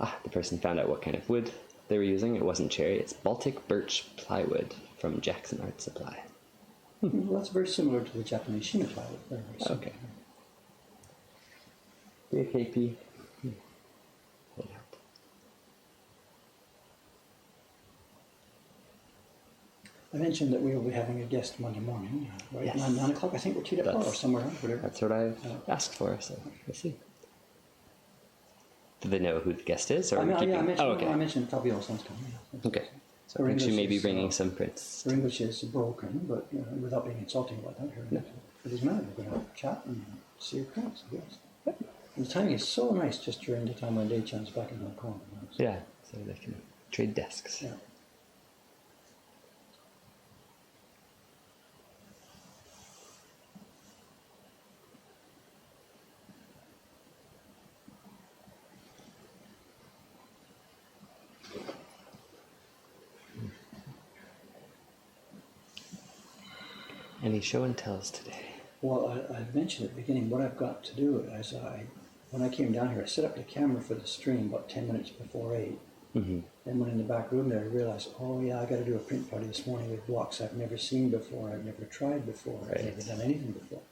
Speaker 2: Ah, the person found out what kind of wood they were using. It wasn't cherry, it's Baltic birch plywood from Jackson Art Supply.
Speaker 1: Well, that's very similar to the Japanese shima plywood. Very, very similar.
Speaker 2: Okay. BKP.
Speaker 1: I mentioned that we will be having a guest Monday morning, right?
Speaker 2: Yes.
Speaker 1: 9 o'clock, I think we're teed up or somewhere, whatever.
Speaker 2: That's what I asked for, so we'll see. Do they know who the guest is? Or
Speaker 1: I mentioned,
Speaker 2: okay.
Speaker 1: I mentioned Fabio Son's coming. Yeah.
Speaker 2: Okay. So
Speaker 1: Her
Speaker 2: I think she
Speaker 1: English
Speaker 2: may be
Speaker 1: is,
Speaker 2: bringing some prints.
Speaker 1: Her English is broken, but without being insulting about that, it doesn't matter. We're going to chat and see her prints, I guess.
Speaker 2: Yep.
Speaker 1: And the timing is so nice just during the time when Dei-chan's back in Hong Kong. So,
Speaker 2: Yeah, so they can trade desks.
Speaker 1: yeah.
Speaker 2: Any show and tells today?
Speaker 1: Well, I mentioned at the beginning what I've got to do is when I came down here, I set up the camera for the stream about 10 minutes before 8.
Speaker 2: Mm-hmm.
Speaker 1: Then when in the back room there, I realized, oh yeah, I got to do a print party this morning with blocks I've never seen before, I've never tried before, I've never done anything before.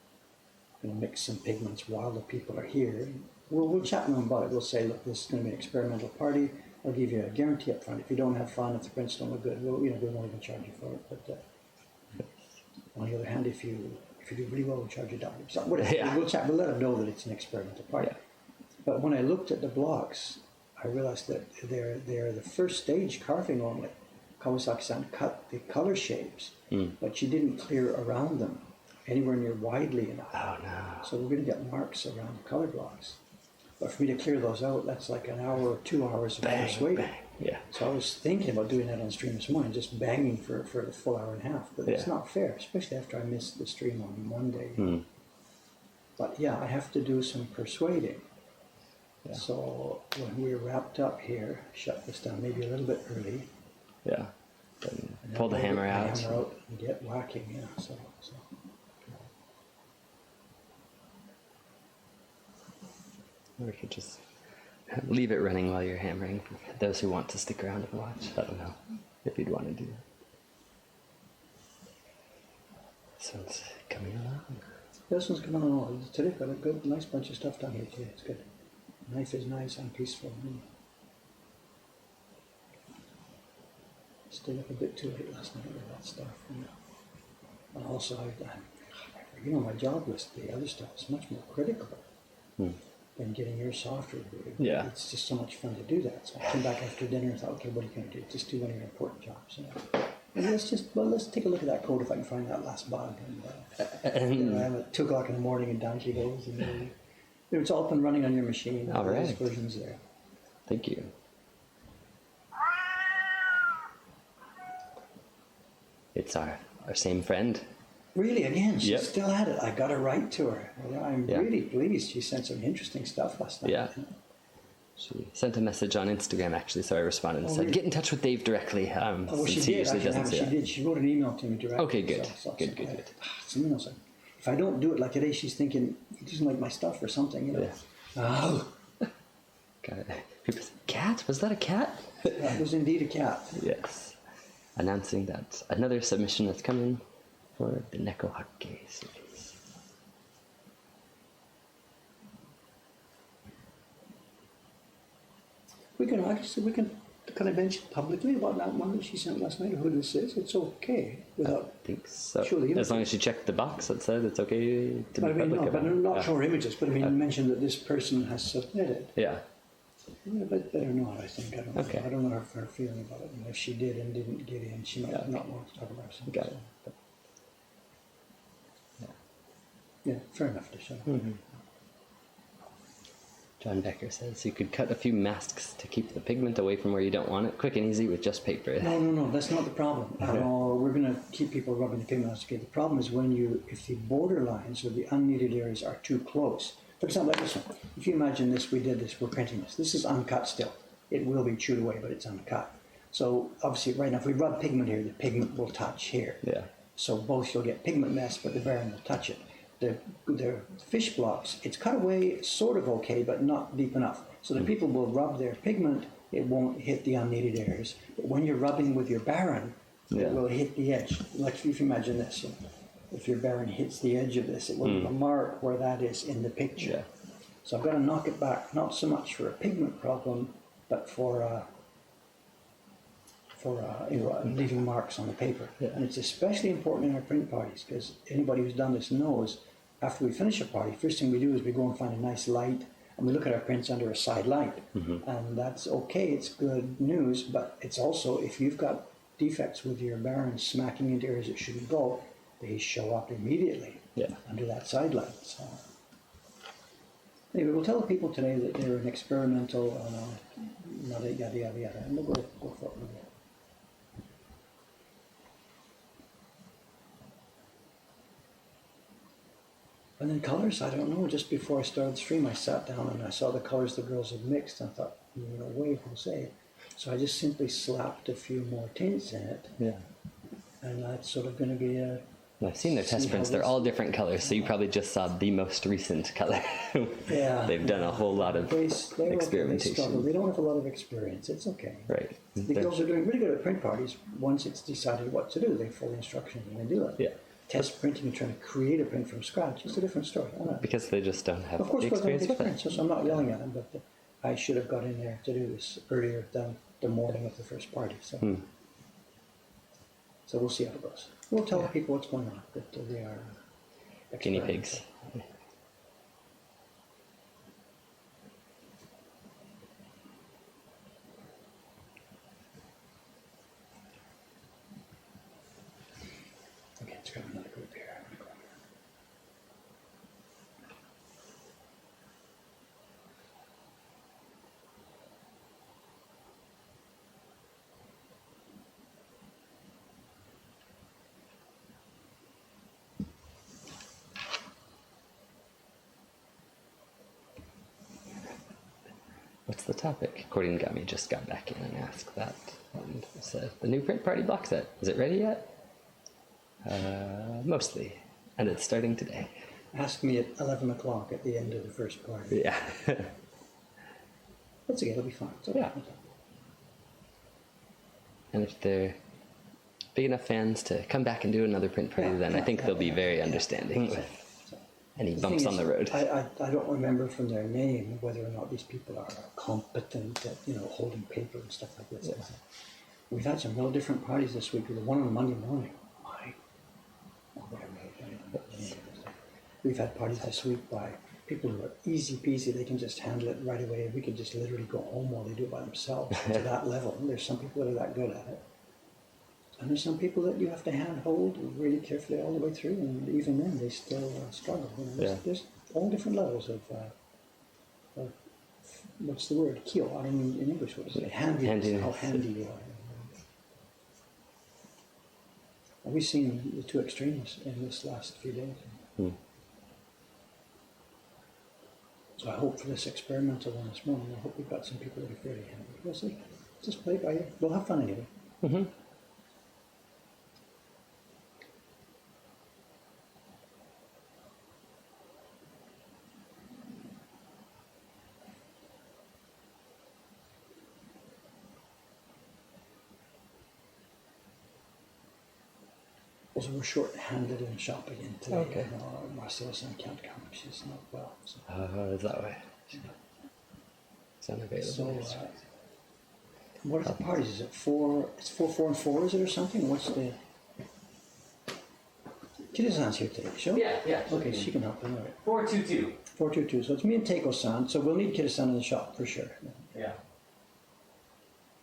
Speaker 1: I'm going to mix some pigments while the people are here. We'll chat with them about it. We'll say, look, this is going to be an experimental party. I'll give you a guarantee up front. If you don't have fun, if the prints don't look good, we won't even charge you for it. But on the other hand, if you do really well, we'll charge you double. So whatever.
Speaker 2: Yeah.
Speaker 1: We'll chat. We'll let them know that it's an experimental party.
Speaker 2: Yeah.
Speaker 1: But when I looked at the blocks, I realized that they're the first stage carving only. Kawasaki-san cut the color shapes, but she didn't clear around them anywhere near widely enough.
Speaker 2: Oh no.
Speaker 1: So we're going to get marks around the color blocks. But for me to clear those out, that's like an hour or 2 hours of persuading.
Speaker 2: Bang. Yeah.
Speaker 1: So I was thinking about doing that on stream this morning, just banging for the full hour and a half. But it's not fair, especially after I missed the stream on Monday. But yeah, I have to do some persuading. Yeah. So when we're wrapped up here, shut this down maybe a little bit early.
Speaker 2: Yeah. Then pull the hammer out.
Speaker 1: Hammer out and get whacking, yeah. So.
Speaker 2: Or we could just leave it running while you're hammering. For those who want to stick around and watch, I don't know if you'd want to do that. This one's coming along.
Speaker 1: This one's coming along. Today got a good, nice bunch of stuff down here today. It's good. Knife is nice and peaceful. Stayed up a bit too late last night with that stuff. And also, my job list, the other stuff is much more critical than getting your software.
Speaker 2: Yeah.
Speaker 1: It's just so much fun to do that. So I came back after dinner and thought, okay, what are you going to do? Just do one of your important jobs. And let's take a look at that code if I can find that last bug. And I'm at 2 o'clock in the morning and down she goes. And it's all up and running on your machine.
Speaker 2: All right.
Speaker 1: Those versions there.
Speaker 2: Thank you. It's our same friend.
Speaker 1: Really, again, she's
Speaker 2: Yep.
Speaker 1: still at it. I got to write to her. I'm
Speaker 2: Yeah.
Speaker 1: really pleased. She sent some interesting stuff last night.
Speaker 2: Yeah. She sent a message on Instagram, actually, so I responded and
Speaker 1: Oh,
Speaker 2: said,
Speaker 1: really?
Speaker 2: "Get in touch with Dave directly."
Speaker 1: Well, she
Speaker 2: Since he
Speaker 1: did.
Speaker 2: usually doesn't
Speaker 1: Actually,
Speaker 2: see
Speaker 1: she
Speaker 2: that.
Speaker 1: did. She wrote an email to me directly.
Speaker 2: Okay, good. Good.
Speaker 1: It's an email saying, if I don't do it like today, she's thinking he doesn't like my stuff or something, you know.
Speaker 2: Yeah.
Speaker 1: Oh,
Speaker 2: Got it. People say, "Cat? Was that a cat?"
Speaker 1: that was indeed a cat.
Speaker 2: Yes. Announcing that another submission has come in for the Neko Hake series.
Speaker 1: We can kind of mention publicly about that one that she sent last night, who this is. It's okay without.
Speaker 2: I think so.
Speaker 1: Surely
Speaker 2: As long as you check the box that said it's okay to be
Speaker 1: But I mean,
Speaker 2: public
Speaker 1: no, but
Speaker 2: about it.
Speaker 1: I'm not
Speaker 2: Yeah.
Speaker 1: sure images. But I mean, mention that this person has submitted.
Speaker 2: Yeah.
Speaker 1: Yeah, but better not. I think I don't.
Speaker 2: Okay.
Speaker 1: Know. I don't know her feeling about it. And if she did and didn't get in, she might not want to talk about it.
Speaker 2: Got it.
Speaker 1: Yeah, fair enough to show.
Speaker 2: Mm-hmm. John Becker says you could cut a few masks to keep the pigment away from where you don't want it. Quick and easy with just paper.
Speaker 1: No, that's not the problem. We're going to keep people rubbing the pigment on. Okay, the problem is if the border lines or the unneeded areas are too close. For example, like this one. If you imagine this, we're printing this. This is uncut still. It will be chewed away, but it's uncut. So obviously, right now, if we rub pigment here, the pigment will touch here.
Speaker 2: Yeah.
Speaker 1: So both you'll get pigment mess, but the baren will touch it. The fish blocks, it's cut away sort of okay, but not deep enough. So the people will rub their pigment, it won't hit the unneeded areas. But when you're rubbing with your baren, it will hit the edge. Like if you imagine this, if your baren hits the edge of this, it will mark where that is in the picture.
Speaker 2: Yeah.
Speaker 1: So I've got to knock it back, not so much for a pigment problem, but for leaving marks on the paper.
Speaker 2: Yeah.
Speaker 1: And it's especially important in our print parties, because anybody who's done this knows after we finish a party, first thing we do is we go and find a nice light and we look at our prints under a side light. And that's okay, it's good news, but it's also, if you've got defects with your baren smacking into areas it shouldn't go, they show up immediately under that side light. So anyway, we'll tell the people today that they're an experimental, yada yada yada yada, and we'll go for it. And then colors, I don't know. Just before I started the stream, I sat down and I saw the colors the girls had mixed. And I thought, no way, Jose. So I just simply slapped a few more tints in it.
Speaker 2: Yeah.
Speaker 1: And that's sort of going to be a...
Speaker 2: I've seen their test prints. They're all different colors, so you probably just saw the most recent color.
Speaker 1: Yeah.
Speaker 2: They've done a whole lot of experimentation.
Speaker 1: They don't have a lot of experience. It's okay.
Speaker 2: Right.
Speaker 1: The girls are doing really good at print parties. Once it's decided what to do, they follow instructions and they do it.
Speaker 2: Yeah.
Speaker 1: Test printing and trying to create a print from scratch is a different story.
Speaker 2: Because they just don't have
Speaker 1: Of course,
Speaker 2: the
Speaker 1: because I have
Speaker 2: experience with it.
Speaker 1: so I'm not yelling at them, but I should have got in there to do this earlier than the morning of the first party. So, so we'll see how it goes. We'll tell people what's going on, that they are
Speaker 2: Guinea pigs.
Speaker 1: Okay, let's grab another group here.
Speaker 2: What's the topic? Gami just got back in and asked that. And said, the new print party box set, is it ready yet? Mostly. And it's starting today.
Speaker 1: Ask me at 11 o'clock at the end of the first party.
Speaker 2: Yeah.
Speaker 1: That's okay, it'll be fine. It's okay.
Speaker 2: Yeah. And if they're big enough fans to come back and do another print party, then I think they'll be very understanding with any bumps on the road.
Speaker 1: I don't remember from their name whether or not these people are competent at holding paper and stuff like this.
Speaker 2: Yeah.
Speaker 1: We've had some real different parties this week. The one on Monday morning. We've had parties this week by people who are easy peasy. They can just handle it right away. We could just literally go home while they do it by themselves to that level. And there's some people that are that good at it. And there's some people that you have to hand hold really carefully all the way through, and even then they still struggle. There's all different levels of what's the word? Keel. I don't mean in English. What is it? Handiness. How handy you are. And we've seen the two extremes in this last few days. So I hope for this experimental one this morning, I hope we've got some people that are fairly happy. We'll see. Just play it by ear. We'll have fun anyway.
Speaker 2: Mm-hmm.
Speaker 1: Also, we're short-handed in shop again today.
Speaker 2: Okay.
Speaker 1: Marcella's son can't come. She's not well. So,
Speaker 2: Is that way? It's unavailable.
Speaker 1: so what are the parties? Is it 4? It's 4, 4, and 4, is it, or something? What's the... Kitasan's here today, sure?
Speaker 2: Yeah.
Speaker 1: Okay, she can help. All right.
Speaker 2: 422.
Speaker 1: 422. So it's me and Teiko-san. So we'll need Kitasan in the shop for sure.
Speaker 2: Yeah.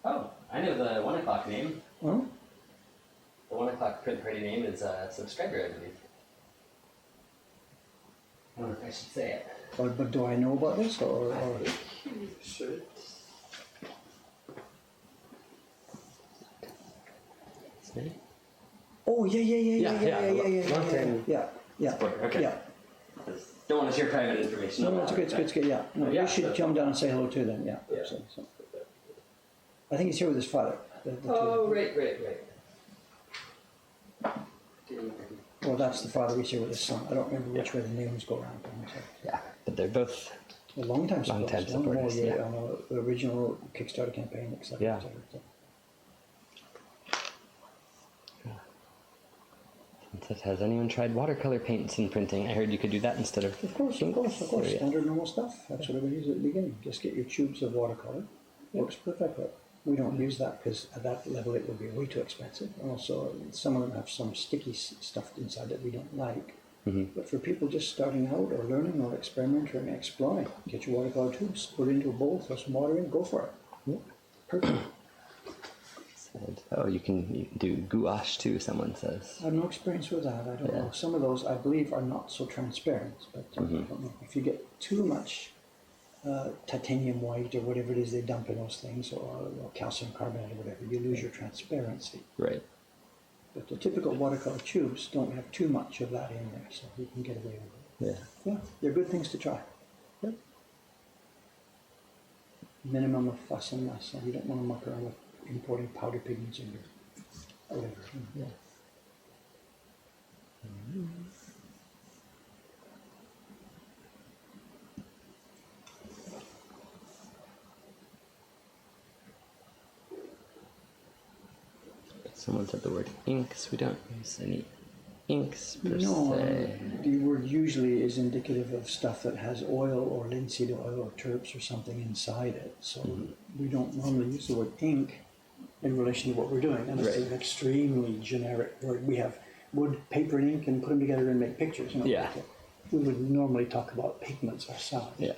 Speaker 2: Oh, I know the 1 o'clock name.
Speaker 1: Huh?
Speaker 2: The 1 o'clock print party name is a subscriber, I believe. I don't know if I should say it.
Speaker 1: But do I know about this or?
Speaker 2: I think you should. His name?
Speaker 1: Oh yeah.
Speaker 2: Long time
Speaker 1: Yeah.
Speaker 2: supporter, okay.
Speaker 1: Yeah.
Speaker 2: Don't want to share private information.
Speaker 1: No, it's good. Yeah. No,
Speaker 2: Yeah,
Speaker 1: you should come down and say hello to them. Yeah.
Speaker 2: Yeah.
Speaker 1: So. I think he's here with his father. The two of them.
Speaker 2: Right.
Speaker 1: Well, that's the father. He's here with his son. I don't remember which way the names go around.
Speaker 2: Yeah, but they're both.
Speaker 1: A long time supporters.
Speaker 2: Long-time supporters,
Speaker 1: Yeah.
Speaker 2: yeah.
Speaker 1: On the original Kickstarter campaign, etc.
Speaker 2: Yeah.
Speaker 1: So.
Speaker 2: Has anyone tried watercolor paints in printing? I heard you could do that instead of.
Speaker 1: Of course.
Speaker 2: So, yeah.
Speaker 1: Standard normal stuff. That's what we use at the beginning. Just get your tubes of watercolor. Works perfectly. We don't use that because at that level it would be way too expensive. And also, some of them have some sticky stuff inside that we don't like.
Speaker 2: Mm-hmm.
Speaker 1: But for people just starting out or learning or experimenting or exploring, get your watercolor tubes, put it into a bowl, throw some water in, go for it.
Speaker 2: Yeah.
Speaker 1: Perfect.
Speaker 2: Oh, you can do gouache too, someone says.
Speaker 1: I have no experience with that. I don't know. Some of those, I believe, are not so transparent. But I don't know. If you get too much titanium white or whatever it is they dump in those things, or calcium carbonate or whatever, you lose your transparency.
Speaker 2: Right.
Speaker 1: But the typical watercolor tubes don't have too much of that in there, so you can get away with it.
Speaker 2: Yeah.
Speaker 1: Yeah, they're good things to try.
Speaker 2: Yep.
Speaker 1: Minimum of fuss and mess. So you don't want to muck around with importing powder pigments in your whatever.
Speaker 2: Yeah. Someone said the word inks. We don't use any inks per se.
Speaker 1: The word usually is indicative of stuff that has oil or linseed oil or terps or something inside it. So we don't normally use the word ink in relation to what we're doing. And it's an extremely generic word. We have wood, paper, and ink, and put them together and make pictures. You know,
Speaker 2: Yeah.
Speaker 1: We would normally talk about pigments ourselves.
Speaker 2: Yeah.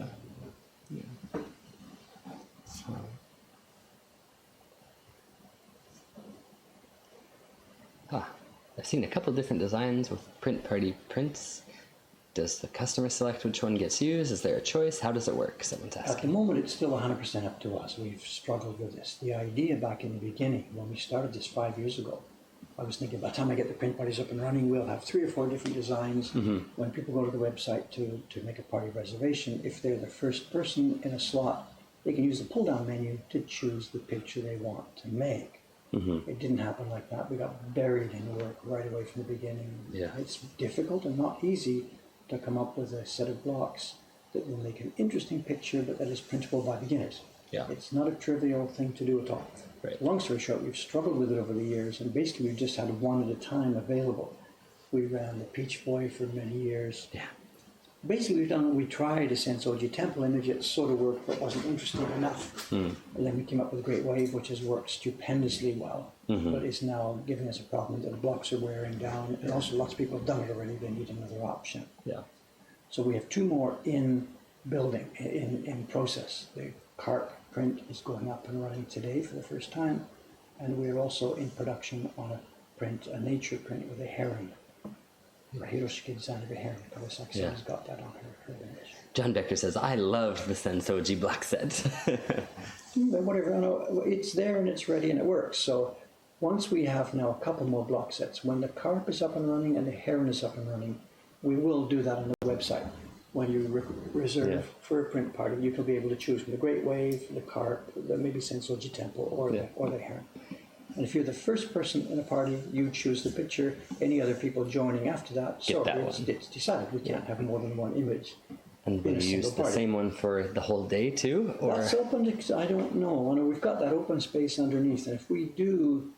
Speaker 2: I've seen a couple different designs with print party prints. Does the customer select which one gets used? Is there a choice? How does it work? Someone's
Speaker 1: At the
Speaker 2: asking.
Speaker 1: moment, it's still 100% up to us. We've struggled with this. The idea back in the beginning, when we started this 5 years ago, I was thinking by the time I get the print parties up and running, we'll have 3 or 4 different designs. When people go to the website to make a party reservation, if they're the first person in a slot, they can use the pull-down menu to choose the picture they want to make. It didn't happen like that. We got buried in work right away from the beginning.
Speaker 2: Yeah.
Speaker 1: It's difficult and not easy to come up with a set of blocks that will make an interesting picture, but that is printable by beginners.
Speaker 2: Yeah.
Speaker 1: It's not a trivial thing to do at all.
Speaker 2: Right.
Speaker 1: Long story short, we've struggled with it over the years, and basically we've just had one at a time available. We ran the Peach Boy for many years.
Speaker 2: Yeah.
Speaker 1: Basically, we tried a Sensoji temple image. It sort of worked, but wasn't interesting enough. And then we came up with Great Wave, which has worked stupendously well, but is now giving us a problem that the blocks are wearing down. And also, lots of people have done it already. They need another option.
Speaker 2: Yeah.
Speaker 1: So we have 2 more in building, in process. The carp print is going up and running today for the first time, and we're also in production on a nature print with a heron. Hiroshiki design of a heron. Kawasaki has got that on her image.
Speaker 2: John Becker says, I love the Sensoji block set.
Speaker 1: But whatever, it's there and it's ready and it works. So once we have now a couple more block sets, when the carp is up and running and the heron is up and running, we will do that on the website. when you reserve
Speaker 2: Yeah.
Speaker 1: for a print party, you can be able to choose from the Great Wave, the Carp, the maybe Sensoji Temple, or
Speaker 2: Yeah.
Speaker 1: the Heron. And if you're the first person in a party, you choose the picture. Any other people joining after that,
Speaker 2: Get that
Speaker 1: it's,
Speaker 2: one.
Speaker 1: it's decided. We can't have more than one image.
Speaker 2: And will
Speaker 1: in a
Speaker 2: you use
Speaker 1: single
Speaker 2: the
Speaker 1: party.
Speaker 2: same one for the whole day too? Or
Speaker 1: That's open to, I don't know. And we've got that open space underneath. And if we do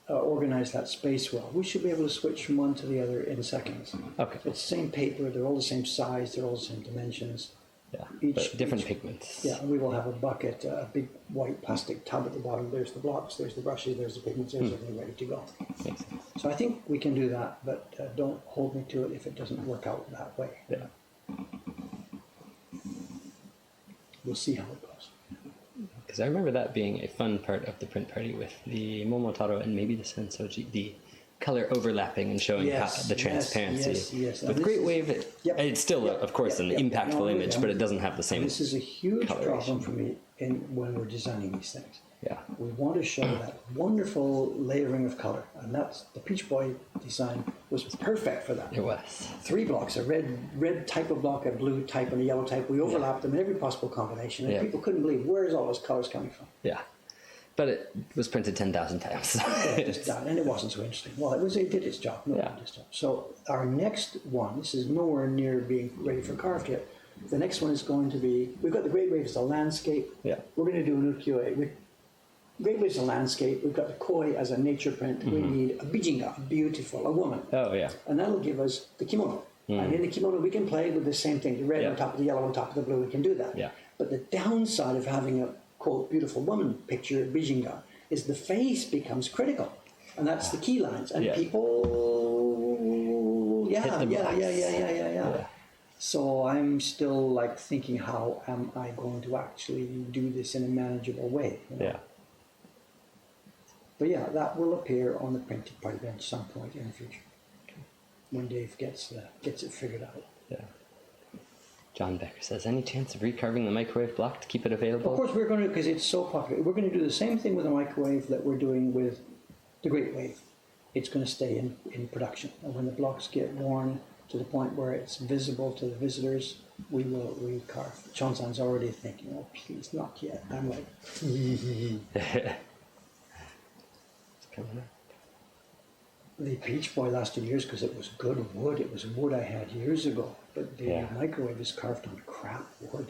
Speaker 1: organize that space well, we should be able to switch from one to the other in seconds.
Speaker 2: okay,
Speaker 1: It's the same paper, they're all the same size, they're all the same dimensions.
Speaker 2: yeah,
Speaker 1: each-
Speaker 2: but different
Speaker 1: each-
Speaker 2: pigments.
Speaker 1: Yeah, and we will have a bucket, a big white plastic tub at the bottom. There's the blocks, there's the brushes, there's the pigments, there's everything ready to go.
Speaker 2: Makes sense.
Speaker 1: So I think we can do that, but don't hold me to it if it doesn't work out that way.
Speaker 2: Yeah.
Speaker 1: We'll see how it goes.
Speaker 2: Because I remember that being a fun part of the print party with the Momotaro and maybe the Sensoji, the color overlapping and showing
Speaker 1: Yes,
Speaker 2: the
Speaker 1: yes,
Speaker 2: transparency.
Speaker 1: yes. And
Speaker 2: With
Speaker 1: this
Speaker 2: Great
Speaker 1: is-
Speaker 2: Wave,
Speaker 1: Yep,
Speaker 2: it's still,
Speaker 1: yep,
Speaker 2: of course,
Speaker 1: yep,
Speaker 2: an
Speaker 1: yep.
Speaker 2: impactful
Speaker 1: No,
Speaker 2: image,
Speaker 1: yeah.
Speaker 2: but it doesn't have the same.
Speaker 1: This is a huge
Speaker 2: coloration.
Speaker 1: problem for me when we're designing these things.
Speaker 2: Yeah.
Speaker 1: We want to show that wonderful layering of color, and that's the Peach Boy design was perfect for that.
Speaker 2: It was.
Speaker 1: 3 blocks, a red type of block, a blue type, and a yellow type. We overlapped them in every possible combination, and
Speaker 2: Yeah.
Speaker 1: people couldn't believe where's all those colors coming from.
Speaker 2: Yeah. But it was printed 10,000 times.
Speaker 1: It just done, and it wasn't so interesting. Well, it did its job. No,
Speaker 2: Yeah.
Speaker 1: it did its job. So our next one, this is nowhere near being ready for carved yet. The next one is going to be, we've got the Great Wave as a landscape.
Speaker 2: Yeah.
Speaker 1: We're going to do an ukiyo-e. Great Wave as a landscape. We've got the koi as a nature print. We need a bijinga, beautiful, a woman.
Speaker 2: Oh, yeah.
Speaker 1: And that'll give us the kimono. And in the kimono, we can play with the same thing, the red
Speaker 2: Yeah.
Speaker 1: on top of the yellow on top of the blue, we can do that.
Speaker 2: Yeah.
Speaker 1: But the downside of having a, quote, beautiful woman picture, bijinga, is the face becomes critical. And that's the key lines. And
Speaker 2: Yeah.
Speaker 1: people,
Speaker 2: Hit the blocks.
Speaker 1: yeah. So I'm still like thinking, how am I going to actually do this in a manageable way? you know?
Speaker 2: Yeah.
Speaker 1: But yeah, that will appear on the printed party bench some point in the future. When Dave gets it figured out.
Speaker 2: Yeah. John Becker says, any chance of recarving the microwave block to keep it available?
Speaker 1: Of course, we're going to, because it's so popular, we're going to do the same thing with the microwave that we're doing with the Great Wave. It's going to stay in production. And when the blocks get worn to the point where it's visible to the visitors, we will recarve. Chonsan's already thinking, oh, please, not yet. I'm like,
Speaker 2: It's coming up.
Speaker 1: the Peach Boy lasted years because it was good wood. It was wood I had years ago. But the
Speaker 2: Yeah.
Speaker 1: microwave is carved on crap wood.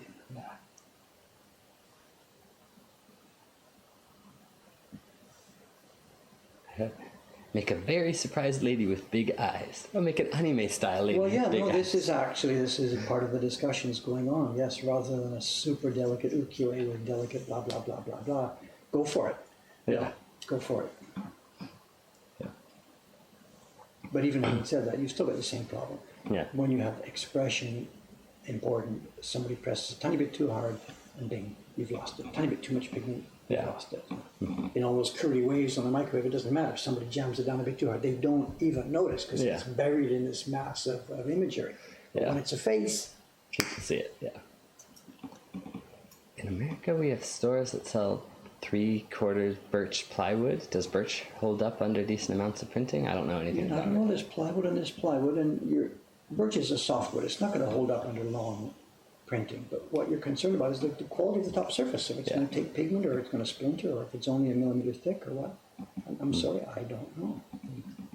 Speaker 2: Make a very surprised lady with big eyes. Or make an anime style lady
Speaker 1: Well, yeah,
Speaker 2: with big
Speaker 1: no,
Speaker 2: eyes.
Speaker 1: this is part of the discussions going on. Yes, rather than a super delicate ukiyo-e with delicate blah, blah, blah, blah, blah. Go for it.
Speaker 2: Yeah.
Speaker 1: Go for it.
Speaker 2: Yeah.
Speaker 1: But even having said that, you've still got the same problem.
Speaker 2: Yeah.
Speaker 1: When you have expression important, somebody presses a tiny bit too hard, and bing, you've lost it. A tiny bit too much pigment, you've
Speaker 2: Yeah.
Speaker 1: lost it. In all those curly waves on the microwave, it doesn't matter. Somebody jams it down a bit too hard. They don't even notice because
Speaker 2: Yeah.
Speaker 1: it's buried in this mass of imagery. But
Speaker 2: Yeah.
Speaker 1: when it's a face,
Speaker 2: People see it, yeah. In America, we have stores that sell 3/4 birch plywood. Does birch hold up under decent amounts of printing? I don't know anything
Speaker 1: I
Speaker 2: about
Speaker 1: don't
Speaker 2: it.
Speaker 1: know, there's plywood and there's plywood, and your birch is a softwood. It's not going to hold up under long printing. But what you're concerned about is the quality of the top surface. If it's going to take pigment, or it's going to splinter, or if it's only a millimeter thick, or what. I'm sorry, I don't know.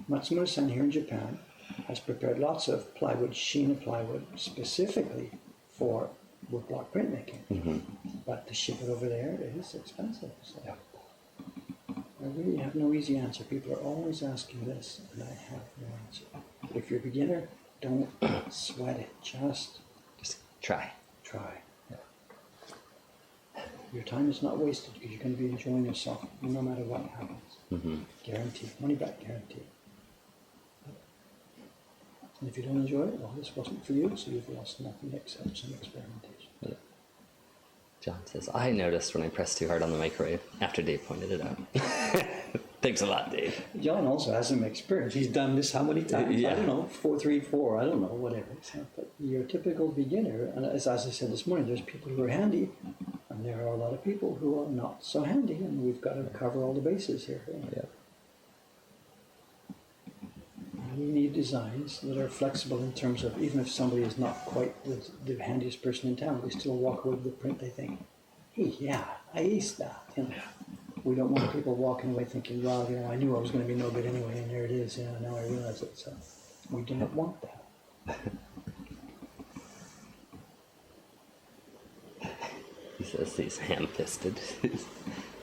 Speaker 1: Matsumura-san here in Japan has prepared lots of plywood, Sheena plywood, specifically for woodblock printmaking. But to ship it over there is expensive. So. I really have no easy answer. People are always asking this, and I have no answer. If you're a beginner, don't sweat it. Just
Speaker 2: Just try.
Speaker 1: try. Your time is not wasted because you're going to be enjoying yourself no matter what happens. Guaranteed. Money back guarantee. And if you don't enjoy it, well, this wasn't for you, so you've lost nothing except some experimentation.
Speaker 2: John says, I noticed when I pressed too hard on the microwave after Dave pointed it out. Thanks a lot, Dave.
Speaker 1: John also has some experience. He's done this how many times?
Speaker 2: Yeah.
Speaker 1: I don't know, 4, 3, 4, I don't know, whatever. But your typical beginner, and as I said this morning, there's people who are handy, and there are a lot of people who are not so handy, and we've got to cover all the bases here.
Speaker 2: Yeah.
Speaker 1: we need designs that are flexible in terms of even if somebody is not quite the handiest person in town, they still walk away with the print they think, hey, yeah, I aced that. You know? We don't want people walking away thinking, well, you know, I knew I was going to be no good anyway, and there it is. You know, now I realize it. So we do not want that.
Speaker 2: He says he's ham-fisted.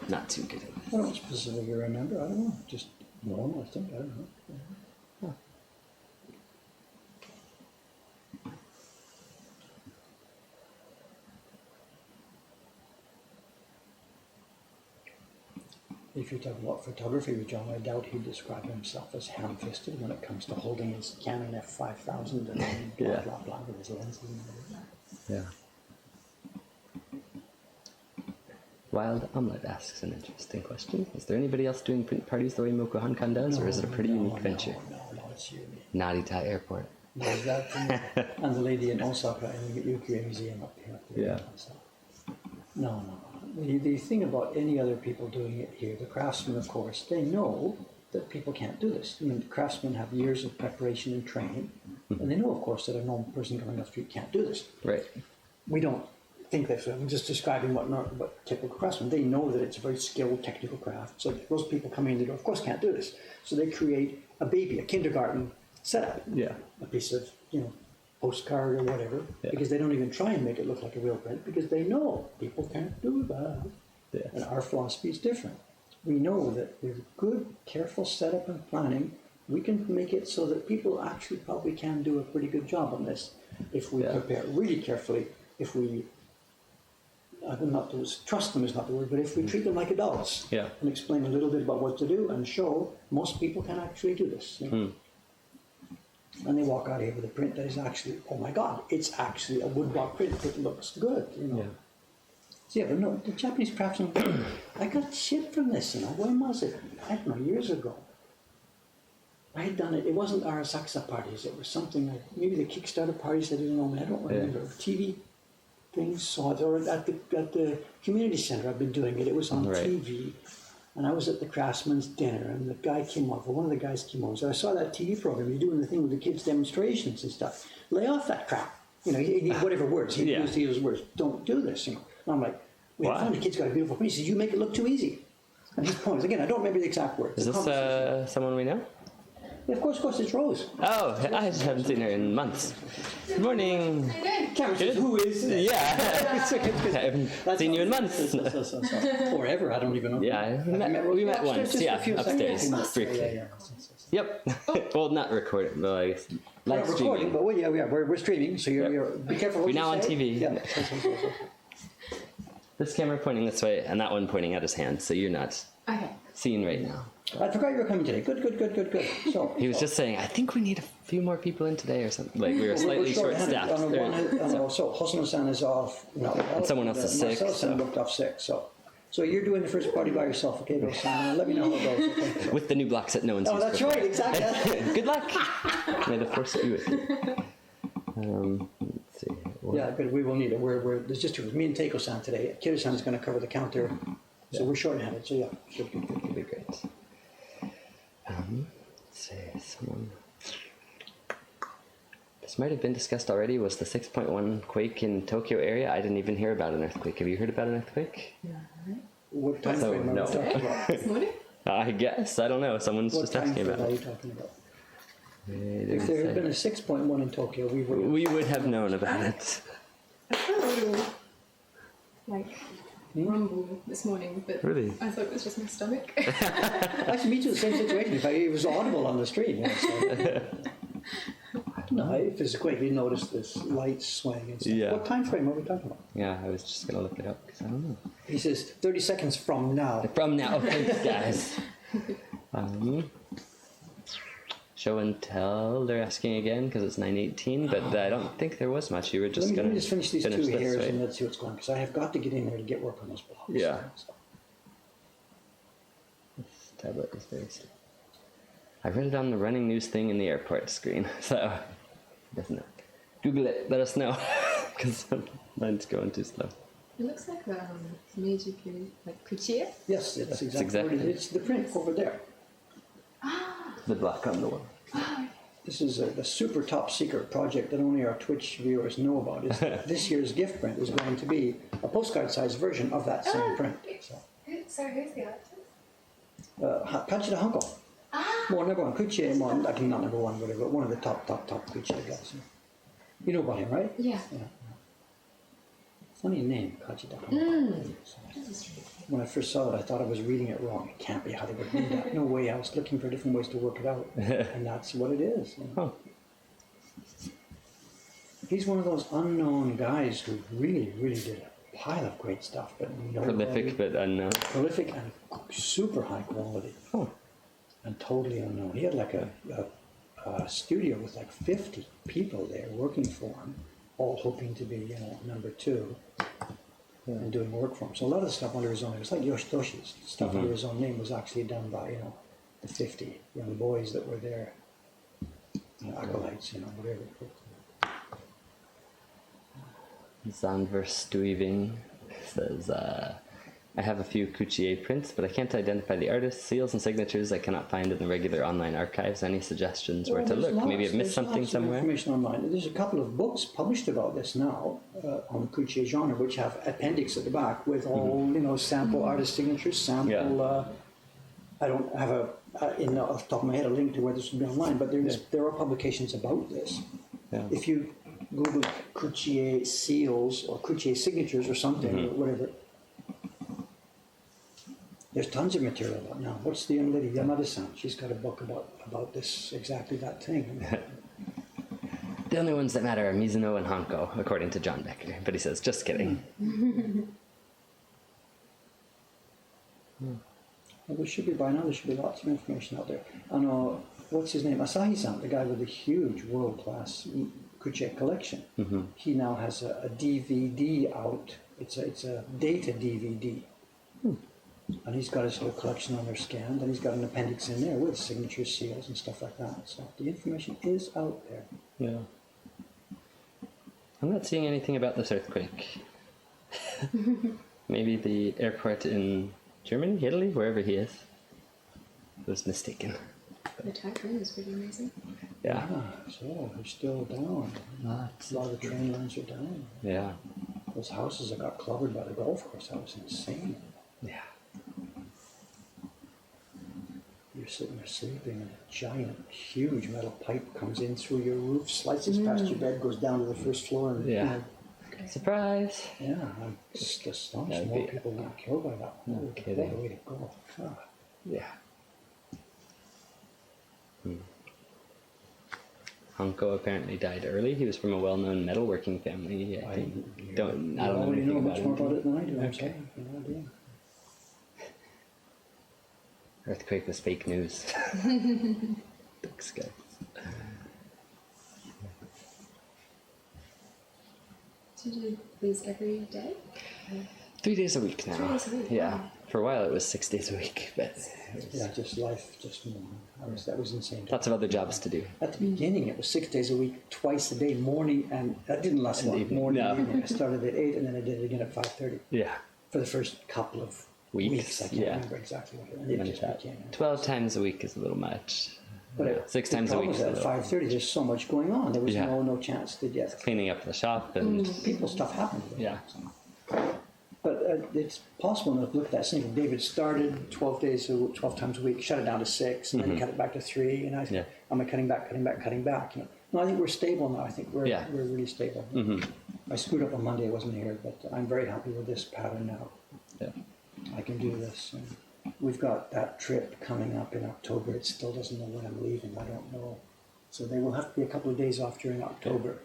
Speaker 2: Not too good at this.
Speaker 1: I don't specifically remember. I don't know. Just normal, I think. I don't know. If you're talking about photography with John, I doubt he'd describe himself as ham-fisted when it comes to holding his Canon F5000 and blah,
Speaker 2: Yeah.
Speaker 1: blah, blah, with his lenses and everything.
Speaker 2: Yeah. Wild Omelette asks an interesting question. Is there anybody else doing print parties the way Mokuhankan does, or is it a pretty unique venture?
Speaker 1: No, it's you.
Speaker 2: Narita Airport.
Speaker 1: There's that thing. And the lady in Osaka in the Ukiyo Museum up here.
Speaker 2: Yeah.
Speaker 1: So, no. The thing about any other people doing it here, the craftsmen, of course, they know that people can't do this. I mean, the craftsmen have years of preparation and training, and they know, of course, that a normal person coming off the street can't do this.
Speaker 2: Right.
Speaker 1: We don't think that. I'm just describing what typical craftsmen. They know that it's a very skilled technical craft. So those people coming in the door, of course, can't do this. So they create a kindergarten setup.
Speaker 2: Yeah.
Speaker 1: A piece of, postcard or whatever,
Speaker 2: Yeah.
Speaker 1: because they don't even try and make it look like a real print because they know people can't do that.
Speaker 2: Yes.
Speaker 1: And our philosophy is different. We know that with good, careful setup and planning, we can make it so that people actually probably can do a pretty good job on this if we prepare really carefully. If we, trust them is not the word, but if we treat them like adults and explain a little bit about what to do and show, most people can actually do this. And they walk out here with a print that is actually, oh my God, it's actually a woodblock print that looks good,
Speaker 2: Yeah.
Speaker 1: So but no, the Japanese craftsman, I got shit from this, when was it? I don't know, years ago. I had done it, it wasn't our Asakusa parties, it was something like, maybe the Kickstarter parties, I don't know, I don't remember. TV things, so or at the community center, I've been doing it, it was on TV. And I was at the craftsman's dinner, and the guy came over, one of the guys came over. So I saw that TV program, you're doing the thing with the kids' demonstrations and stuff. Lay off that crap. Whatever words. He used words. Don't do this, And I'm like, we have fun, the kid's got a beautiful print. He says, you make it look too easy. And his poems, again, I don't remember the exact words.
Speaker 2: Is this someone we know?
Speaker 1: Yeah, of course, it's Rose.
Speaker 2: Oh, I haven't seen her in months. Good morning.
Speaker 1: Cameron says, who is this?
Speaker 2: Yeah. I haven't seen you in months.
Speaker 1: Forever, I don't even know.
Speaker 2: Yeah, we met once, upstairs, briefly. Yep. Well, not recording, but I guess
Speaker 1: We're
Speaker 2: live
Speaker 1: not
Speaker 2: streaming.
Speaker 1: recording, but we're streaming, so you're be careful what
Speaker 2: We're
Speaker 1: you
Speaker 2: now on
Speaker 1: say.
Speaker 2: TV.
Speaker 1: Yeah.
Speaker 2: This camera pointing this way, and that one pointing at his hand, so you're not
Speaker 3: Okay.
Speaker 2: seen right now.
Speaker 1: I forgot you were coming today. Good. So
Speaker 2: He was just saying, I think we need a few more people in today or something. Like, we were slightly short-staffed.
Speaker 1: So Hosono-san is off.
Speaker 2: And someone else is sick,
Speaker 1: Marcel-san booked off sick. So you're doing the first party by yourself, okay, Hosono? Let me know how it goes. Okay?
Speaker 2: With the new blocks that no one's
Speaker 1: Oh,
Speaker 2: used
Speaker 1: that's
Speaker 2: before.
Speaker 1: right, exactly.
Speaker 2: Good luck. May the force be with you. Let's see.
Speaker 1: Yeah, good. We will need it. There's just two. Me and Teiko-san today. Kira-san is going to cover the counter. So we're short-handed. So yeah, should be good.
Speaker 2: That'd be great. Let's see, someone. This might have been discussed already. Was the 6.1 quake in Tokyo area? I didn't even hear about an earthquake. Have you heard about an earthquake?
Speaker 1: What time
Speaker 2: So,
Speaker 1: frame are
Speaker 2: no.
Speaker 1: we talking about?
Speaker 3: This morning?
Speaker 2: I guess. I don't know. Someone's
Speaker 1: What
Speaker 2: just
Speaker 1: time
Speaker 2: asking
Speaker 1: frame
Speaker 2: about
Speaker 1: are you
Speaker 2: it.
Speaker 1: talking about?
Speaker 2: They
Speaker 1: If
Speaker 2: didn't
Speaker 1: there had
Speaker 2: say.
Speaker 1: been a 6.1 in Tokyo,
Speaker 2: We would have known about it.
Speaker 3: I felt a little, rumble this morning, but
Speaker 2: Really?
Speaker 3: I thought it was just my stomach.
Speaker 1: Actually, me too, the same situation. In fact, it was audible on the stream. Yeah, so. No, if it's a quake, you notice this light swaying and stuff.
Speaker 2: Yeah.
Speaker 1: What time frame are we talking about?
Speaker 2: Yeah, I was just gonna look it up because I don't know.
Speaker 1: He says 30 seconds from now.
Speaker 2: From now, thanks guys. Show and tell. They're asking again because it's 9:18, but I don't think there was much. You were just
Speaker 1: Let
Speaker 2: gonna
Speaker 1: me just finish these two
Speaker 2: this,
Speaker 1: hairs
Speaker 2: right?
Speaker 1: and let's see what's going on, because I have got to get in there to get work on those blocks.
Speaker 2: Yeah.
Speaker 1: So,
Speaker 2: This tablet is very slow. I read it on the running news thing in the airport screen, so it doesn't know. Google it. Let us know because mine's going too slow.
Speaker 3: It looks like Meiji period, like Kuchie.
Speaker 1: yes, it's exactly,
Speaker 2: exactly
Speaker 1: what it is. It's the print over there.
Speaker 2: The block on the wall.
Speaker 1: this is the super top secret project that only our Twitch viewers know about. Is that this year's gift print is going to be a postcard-sized version of that same print. So,
Speaker 3: Sorry, who's the artist?
Speaker 1: Kachida Hanko. Well, number one, Kuchie, well, I think not number one, whatever, but one of the top Kuchie guys. You know about him, right?
Speaker 3: Yeah.
Speaker 1: Funny name, Kachida Hanko. When I first saw it, I thought I was reading it wrong. It can't be how they would read that. No way. I was looking for different ways to work it out, and that's what it is.
Speaker 2: Huh.
Speaker 1: He's one of those unknown guys who really, really did a pile of great stuff, but
Speaker 2: Prolific but unknown.
Speaker 1: prolific and super high quality,
Speaker 2: Huh.
Speaker 1: and totally unknown. He had like a studio with like 50 people there working for him, all hoping to be, you know, number two. And doing work for him. So a lot of the stuff under his own name, it's like Yoshitoshi's stuff under his own name was actually done by, you know, the 50 young boys that were there, you know, acolytes, you know, whatever.
Speaker 2: Zanverstuiving says, I have a few Kuchie prints, but I can't identify the artists, seals, and signatures I cannot find in the regular online archives. Any suggestions where to look? Maybe I've missed something somewhere?
Speaker 1: Information online. There's a couple of books published about this now on the Kuchie genre, which have appendix at the back with all, you know, sample artist signatures, sample. I don't have off the top of my head a link to where this would be online, but there are publications about this.
Speaker 2: Yeah.
Speaker 1: If you Google Kuchie seals or Kuchie signatures or something or whatever, there's tons of material about now. What's the young lady, Yamada-san? She's got a book about this, exactly that thing.
Speaker 2: The only ones that matter are Mizuno and Hanko, according to John Becker. But he says, just kidding.
Speaker 1: Well, there should be, by now, there should be lots of information out there. I know, what's his name? Asahi-san, the guy with the huge world-class Kuchie collection. He now has a DVD out. It's a data DVD. And he's got his whole collection on there scanned, and he's got an appendix in there with signatures, seals, and stuff like that. So the information is out there.
Speaker 2: Yeah. I'm not seeing anything about this earthquake. Maybe the airport in Germany, Italy, wherever he is, was mistaken.
Speaker 3: The typhoon is pretty amazing.
Speaker 2: Yeah.
Speaker 1: So they're still down. A lot of the train lines are down.
Speaker 2: Yeah.
Speaker 1: Those houses that got clobbered by the golf course, that was insane.
Speaker 2: Yeah.
Speaker 1: You're sitting there sleeping, and a giant, huge metal pipe comes in through your roof, slices past your bed, goes down to the first floor, and
Speaker 2: Yeah. Surprise!
Speaker 1: yeah, I'm just astonished.
Speaker 2: That'd
Speaker 1: More
Speaker 2: be-
Speaker 1: people got killed by that.
Speaker 2: No
Speaker 1: What
Speaker 2: kidding.
Speaker 1: a way to go! God.
Speaker 2: Yeah. Hanko apparently died early. He was from a well-known metalworking family. I think. Don't know
Speaker 1: already
Speaker 2: anything
Speaker 1: know
Speaker 2: about
Speaker 1: much
Speaker 2: him.
Speaker 1: more about it than I do. I'm
Speaker 2: Okay.
Speaker 1: sorry. No idea.
Speaker 2: Earthquake was fake news. Thanks, guys.
Speaker 3: So you do these every day?
Speaker 2: 3 days a week now.
Speaker 3: 3 days a week,
Speaker 2: Yeah.
Speaker 3: wow.
Speaker 2: For a while it was 6 days a week, but it was
Speaker 1: Yeah, just life, just that was insane.
Speaker 2: lots of other jobs to do.
Speaker 1: At the beginning, it was 6 days a week, twice a day, morning, and that didn't last long.
Speaker 2: evening.
Speaker 1: Morning,
Speaker 2: No.
Speaker 1: and evening. I started at 8, and then I did it again at 5:30
Speaker 2: Yeah.
Speaker 1: for the first couple of weeks. I can't
Speaker 2: yeah.
Speaker 1: remember exactly what it was. It
Speaker 2: And
Speaker 1: just
Speaker 2: that
Speaker 1: became.
Speaker 2: 12 times a week is a little much.
Speaker 1: But
Speaker 2: Yeah, 6 times a week is a
Speaker 1: at
Speaker 2: little.
Speaker 1: 5:30. There's so much going on. There was
Speaker 2: Yeah.
Speaker 1: no chance to get
Speaker 2: Cleaning up the shop and
Speaker 1: people. Stuff happened.
Speaker 2: yeah.
Speaker 1: But it's possible enough to look at that single. David started 12 times a week, shut it down to 6, and then cut it back to 3. And I
Speaker 2: Yeah.
Speaker 1: am I cutting back? You know? No, I think we're stable now. I think we're
Speaker 2: Yeah.
Speaker 1: really stable. I screwed up on Monday. I wasn't here, but I'm very happy with this pattern now.
Speaker 2: Yeah.
Speaker 1: I can do this. And we've got that trip coming up in October. It still doesn't know when I'm leaving. I don't know. So there will have to be a couple of days off during October.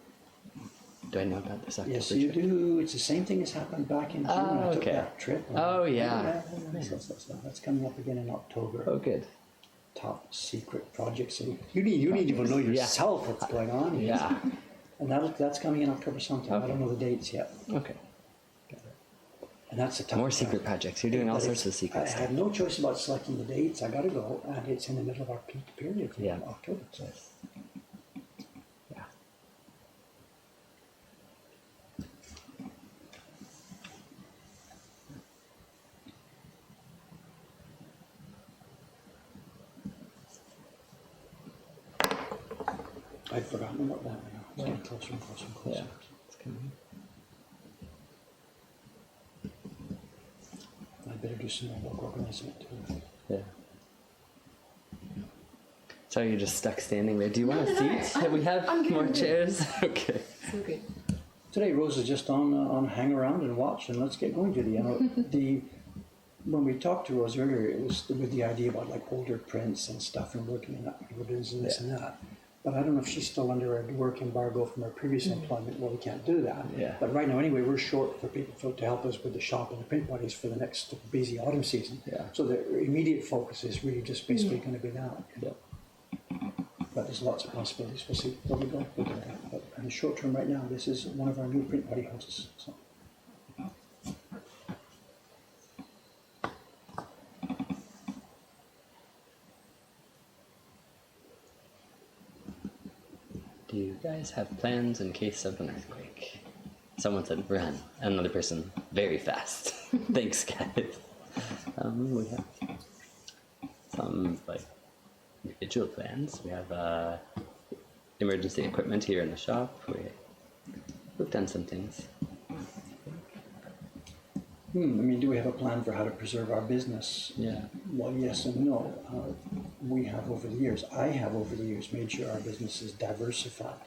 Speaker 2: Do I know about this October
Speaker 1: Yes, you
Speaker 2: trip?
Speaker 1: do. It's the same thing as happened back in June.
Speaker 2: Oh,
Speaker 1: I took
Speaker 2: okay.
Speaker 1: that trip.
Speaker 2: Oh, yeah.
Speaker 1: So that's coming up again in October.
Speaker 2: Oh, good.
Speaker 1: Top secret project. So you need to know yourself what's going on.
Speaker 2: Yeah.
Speaker 1: And that's coming in October sometime. I don't know the dates yet.
Speaker 2: Okay.
Speaker 1: And that's a tough
Speaker 2: More secret projects. You're doing all
Speaker 1: But
Speaker 2: sorts of
Speaker 1: I
Speaker 2: secret stuff.
Speaker 1: had no choice about selecting the dates. I got to go, and it's in the middle of our peak period for
Speaker 2: Yeah.
Speaker 1: October. So
Speaker 2: Yeah.
Speaker 1: I'd forgotten about that now. It's getting closer and closer and closer.
Speaker 2: Yeah. It's coming.
Speaker 1: I'd better do some more work organizing it too.
Speaker 2: Yeah. So you're just stuck standing there. Do you want a seat? We have
Speaker 3: I'm good,
Speaker 2: more
Speaker 3: I'm good.
Speaker 2: chairs. Okay.
Speaker 3: So good.
Speaker 1: Today, Rose is just on hang around and watch, and let's get going, Judy. You know, when we talked to Rose earlier, it was with the idea about like older prints and stuff and working in woodlands and this and that. But I don't know if she's still under a work embargo from her previous employment where we can't do that.
Speaker 2: Yeah.
Speaker 1: But right now, anyway, we're short for people to help us with the shop and the print bodies for the next busy autumn season.
Speaker 2: Yeah.
Speaker 1: So the immediate focus is really just basically going to be that.
Speaker 2: Yeah.
Speaker 1: But there's lots of possibilities. We'll see where we go. But in the short term, right now, this is one of our new print body houses. So.
Speaker 2: Do you guys have plans in case of an earthquake? Someone said run. Another person, very fast. Thanks, guys. We have some like individual plans. We have emergency equipment here in the shop. We've done some things.
Speaker 1: I mean, do we have a plan for how to preserve our business?
Speaker 2: Yeah.
Speaker 1: Well, yes and no. We have over the years, I have over the years, made sure our business is diversified.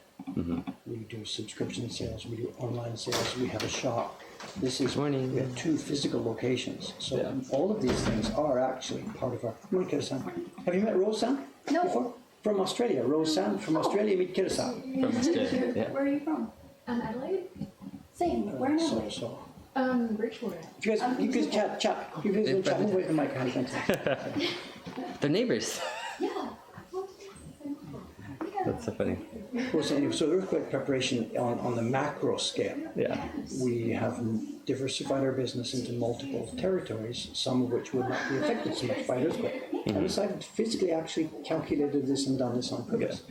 Speaker 1: We do subscription sales, we do online sales, we have a shop. This is
Speaker 2: Morning.
Speaker 1: We have 2 physical locations, so
Speaker 2: Yeah.
Speaker 1: all of these things are actually part of our. Morning, Kira-san. Have you met Rose-san?
Speaker 3: No.
Speaker 1: Before? From Australia, Rose-san from Australia. Meet Kira-san.
Speaker 2: From Australia. Yeah.
Speaker 4: Where are you from?
Speaker 3: Adelaide?
Speaker 4: Same. Where in
Speaker 1: So,
Speaker 4: Adelaide?
Speaker 1: so.
Speaker 3: Bridgewater.
Speaker 1: If you guys chat. You guys will chat. Move away from the mic, honey. Thanks.
Speaker 2: They're neighbors.
Speaker 4: Yeah.
Speaker 2: That's so funny.
Speaker 1: Well, so anyway, so earthquake preparation on the macro scale.
Speaker 2: Yeah.
Speaker 1: We have diversified our business into multiple territories, some of which would not be affected so much by an earthquake. And decided physically actually calculated this and done this on purpose.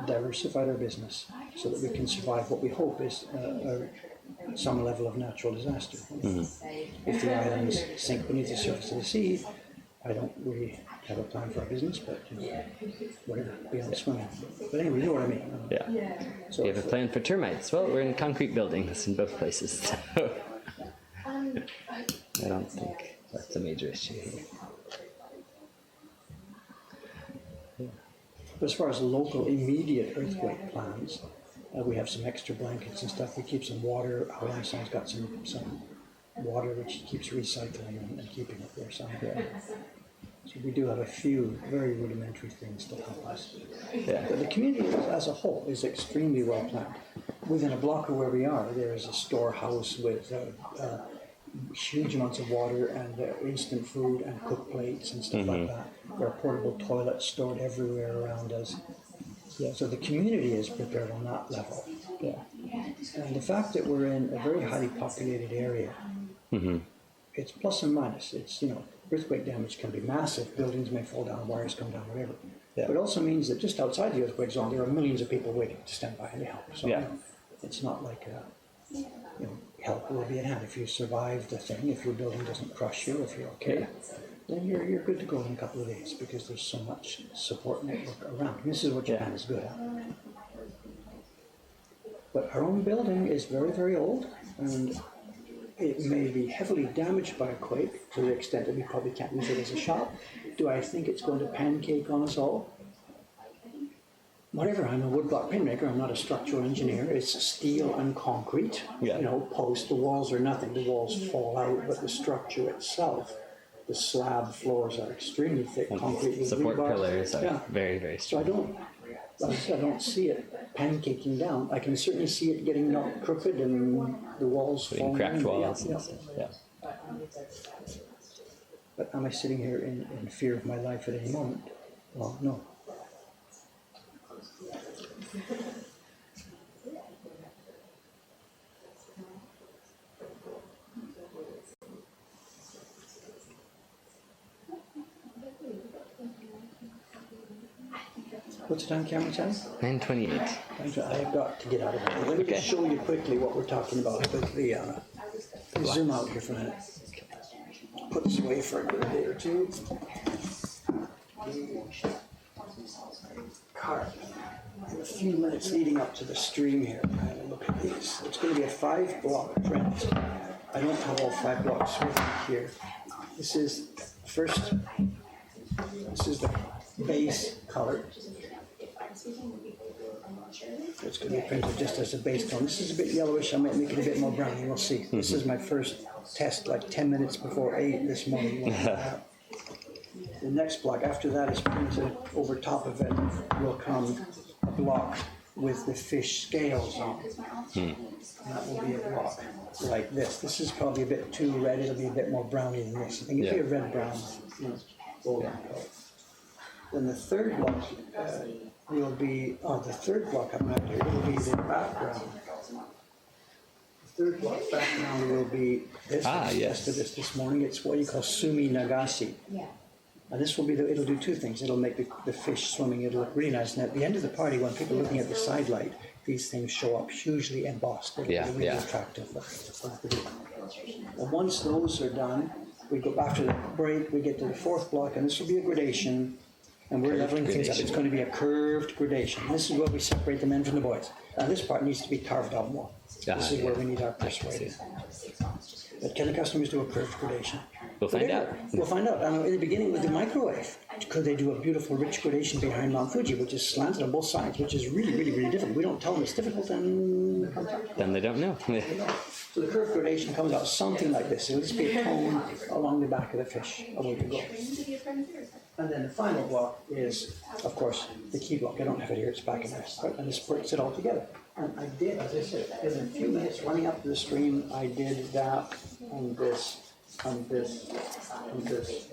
Speaker 1: Diversified our business so that we can survive what we hope is some level of natural disaster. If the islands sink beneath the surface of the sea, I don't really have a plan for our business, but whatever, be on swimming. But anyway, you know what I mean.
Speaker 2: Yeah.
Speaker 1: So
Speaker 2: Do you have a plan for termites? Well, we're in concrete buildings in both places. So I don't think that's a major issue here.
Speaker 1: But as far as local immediate earthquake plans, we have some extra blankets and stuff. We keep some water. Our Einstein's got some water which he keeps recycling and keeping it there somehow. So we do have a few very rudimentary things to help us.
Speaker 2: Yeah.
Speaker 1: But the community as a whole is extremely well planned. Within a block of where we are, there is a storehouse with huge amounts of water and instant food and cooked plates and stuff like that. There are portable toilets stored everywhere around us. Yeah, so the community is prepared on that level.
Speaker 2: Yeah.
Speaker 1: And the fact that we're in a very highly populated area, it's plus and minus. It's, earthquake damage can be massive. Buildings may fall down, wires come down, whatever.
Speaker 2: Yeah.
Speaker 1: But it also means that just outside the earthquake zone, there are millions of people waiting to stand by and help. So
Speaker 2: Yeah.
Speaker 1: It's not like help will be at hand. If you survive the thing, if your building doesn't crush you, if you're okay, then you're good to go in a couple of days because there's so much support network around. And this is what Japan is good at. But our own building is very, very old, and it may be heavily damaged by a quake to the extent that we probably can't use it as a shop. Do I think it's going to pancake on us all? Whatever, I'm a woodblock printmaker, I'm not a structural engineer. It's steel and concrete, post. The walls are nothing, the walls fall out, but the structure itself, the slab floors are extremely thick concrete with
Speaker 2: Support
Speaker 1: rebars.
Speaker 2: pillars are very, very
Speaker 1: So I
Speaker 2: strong.
Speaker 1: don't see it pancaking down. I can certainly see it getting knocked crooked and the walls
Speaker 2: Putting
Speaker 1: falling
Speaker 2: cracked
Speaker 1: in.
Speaker 2: walls
Speaker 1: Yeah,
Speaker 2: and stuff. Yeah.
Speaker 1: But am I sitting here in fear of my life at any moment? Well, no. What's the time, Cameron? Time?
Speaker 2: 9:28.
Speaker 1: I've got to get out of here. Let me just show you quickly what we're talking about. Quickly, zoom out here for a minute. Put this away for a day or two. Cart. in the few minutes leading up to the stream here. Kind of look at these. It's going to be a 5-block print. I don't have all 5 blocks written here. This is first. This is the base color. It's going to be printed just as a base tone. This is a bit yellowish. I might make it a bit more browny. We'll see. This is my first test, like 10 minutes before 8 this morning. The next block after that is printed. Over top of it will come a block with the fish scales on. And that will be a block like this. This is probably a bit too red. It'll be a bit more browny than this. I think it'll be a red-brown, golden color. Then the third block will be, the third block I'm not here, will be the background. The third block background will be this. I tested this morning. It's what you call Sumi Nagasi. And this will be, it'll do two things. It'll make the fish swimming, it'll look really nice. And at the end of the party, when people are looking at the side light, these things show up hugely embossed. It'll be really attractive. And once those are done, we go after the break, we get to the fourth block, and this will be a gradation. And we're leveling things up. It's going to be a curved gradation. This is where we separate the men from the boys. Now this part needs to be carved out more. This is where we need our persuading. But can the customers do a curved gradation?
Speaker 2: We'll find out.
Speaker 1: We'll find out. In the beginning with the microwave, could they do a beautiful rich gradation behind Mount Fuji, which is slanted on both sides, which is really, really, really difficult. We don't tell them it's difficult,
Speaker 2: then they don't know.
Speaker 1: So the curved gradation comes out something like this. It'll just be a tone along the back of the fish, away to go. And then the final block is, of course, the key block. I don't have it here, it's back in there. And this puts it all together. And I did, as I said, in a few minutes running up to the stream, I did that and this, and this, and this.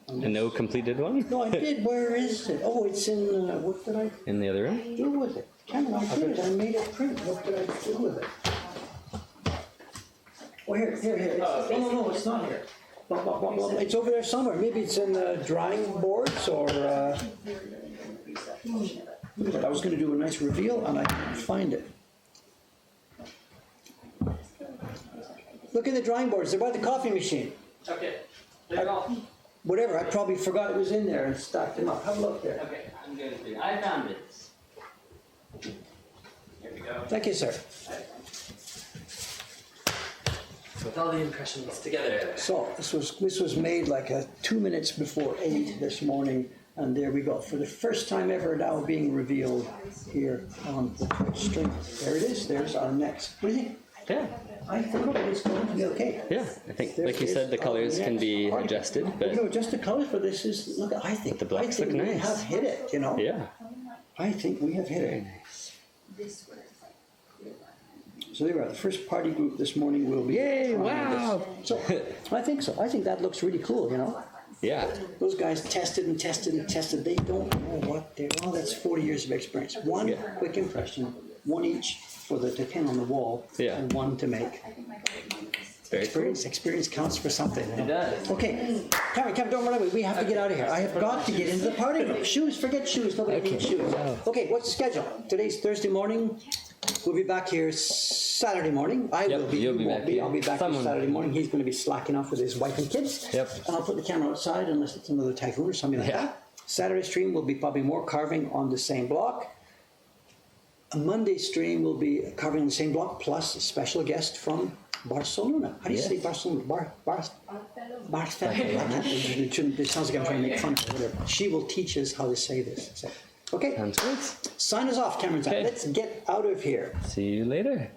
Speaker 2: And no completed one?
Speaker 1: No, I did. Where is it? Oh, it's in, what did I
Speaker 2: In the other room?
Speaker 1: do with it? Cameron, I did it. I made it print. What did I do with it? Oh, here. It's, no, it's not here. It's over there somewhere. Maybe it's in the drying boards or. But I was going to do a nice reveal and I couldn't find it. Look at the drying boards. They're by the coffee machine.
Speaker 2: Okay. They're off.
Speaker 1: Whatever. I probably forgot it was in there and stacked them up. Have a look there.
Speaker 2: Okay, I'm going to. I found it. Here we go.
Speaker 1: Thank you, sir.
Speaker 2: With all the impressions together.
Speaker 1: So this was made like 2 minutes before 8 this morning, and there we go. For the first time ever, now being revealed here on the Twitch stream. There it is. There's our next. What do you think?
Speaker 2: Yeah.
Speaker 1: I think it's going to be okay.
Speaker 2: Yeah, I think, like you said, the colors can be adjusted, but
Speaker 1: You know, just the colors for this is, look, I think,
Speaker 2: the blacks look
Speaker 1: we
Speaker 2: nice.
Speaker 1: have hit it, you know.
Speaker 2: yeah.
Speaker 1: I think we have hit it. So there we are. The first party group this morning will be.
Speaker 2: Yay,
Speaker 1: trying
Speaker 2: wow.
Speaker 1: this. So I think so. I think that looks really cool, you know.
Speaker 2: Yeah.
Speaker 1: Those guys tested and tested and tested. They don't know what they're. Oh, that's 40 years of experience. One quick impression, one each for to pin on the wall, and one to make.
Speaker 2: Very cool.
Speaker 1: Experience counts for something. You know?
Speaker 2: It does.
Speaker 1: Okay, Cameron, don't run away. We have to get out of here. I have got to get into the party room. Shoes, forget shoes. Nobody needs shoes. Okay, what's the schedule? Today's Thursday morning. We'll be back here Saturday morning. I will be.
Speaker 2: You'll be back here.
Speaker 1: I'll be back here Saturday morning. He's going to be slacking off with his wife and kids.
Speaker 2: Yep.
Speaker 1: And I'll put the camera outside unless it's another typhoon or something like that. Saturday stream will be probably more carving on the same block. A Monday stream will be carving on the same block plus a special guest from Barcelona. How do you say Barcelona? Barcelona. It sounds like I'm trying to make fun of it. Whatever. She will teach us how to say this. So, okay.
Speaker 2: Sounds good.
Speaker 1: Sign us off, Cameron.
Speaker 2: Okay.
Speaker 1: Let's get out of here.
Speaker 2: See you later.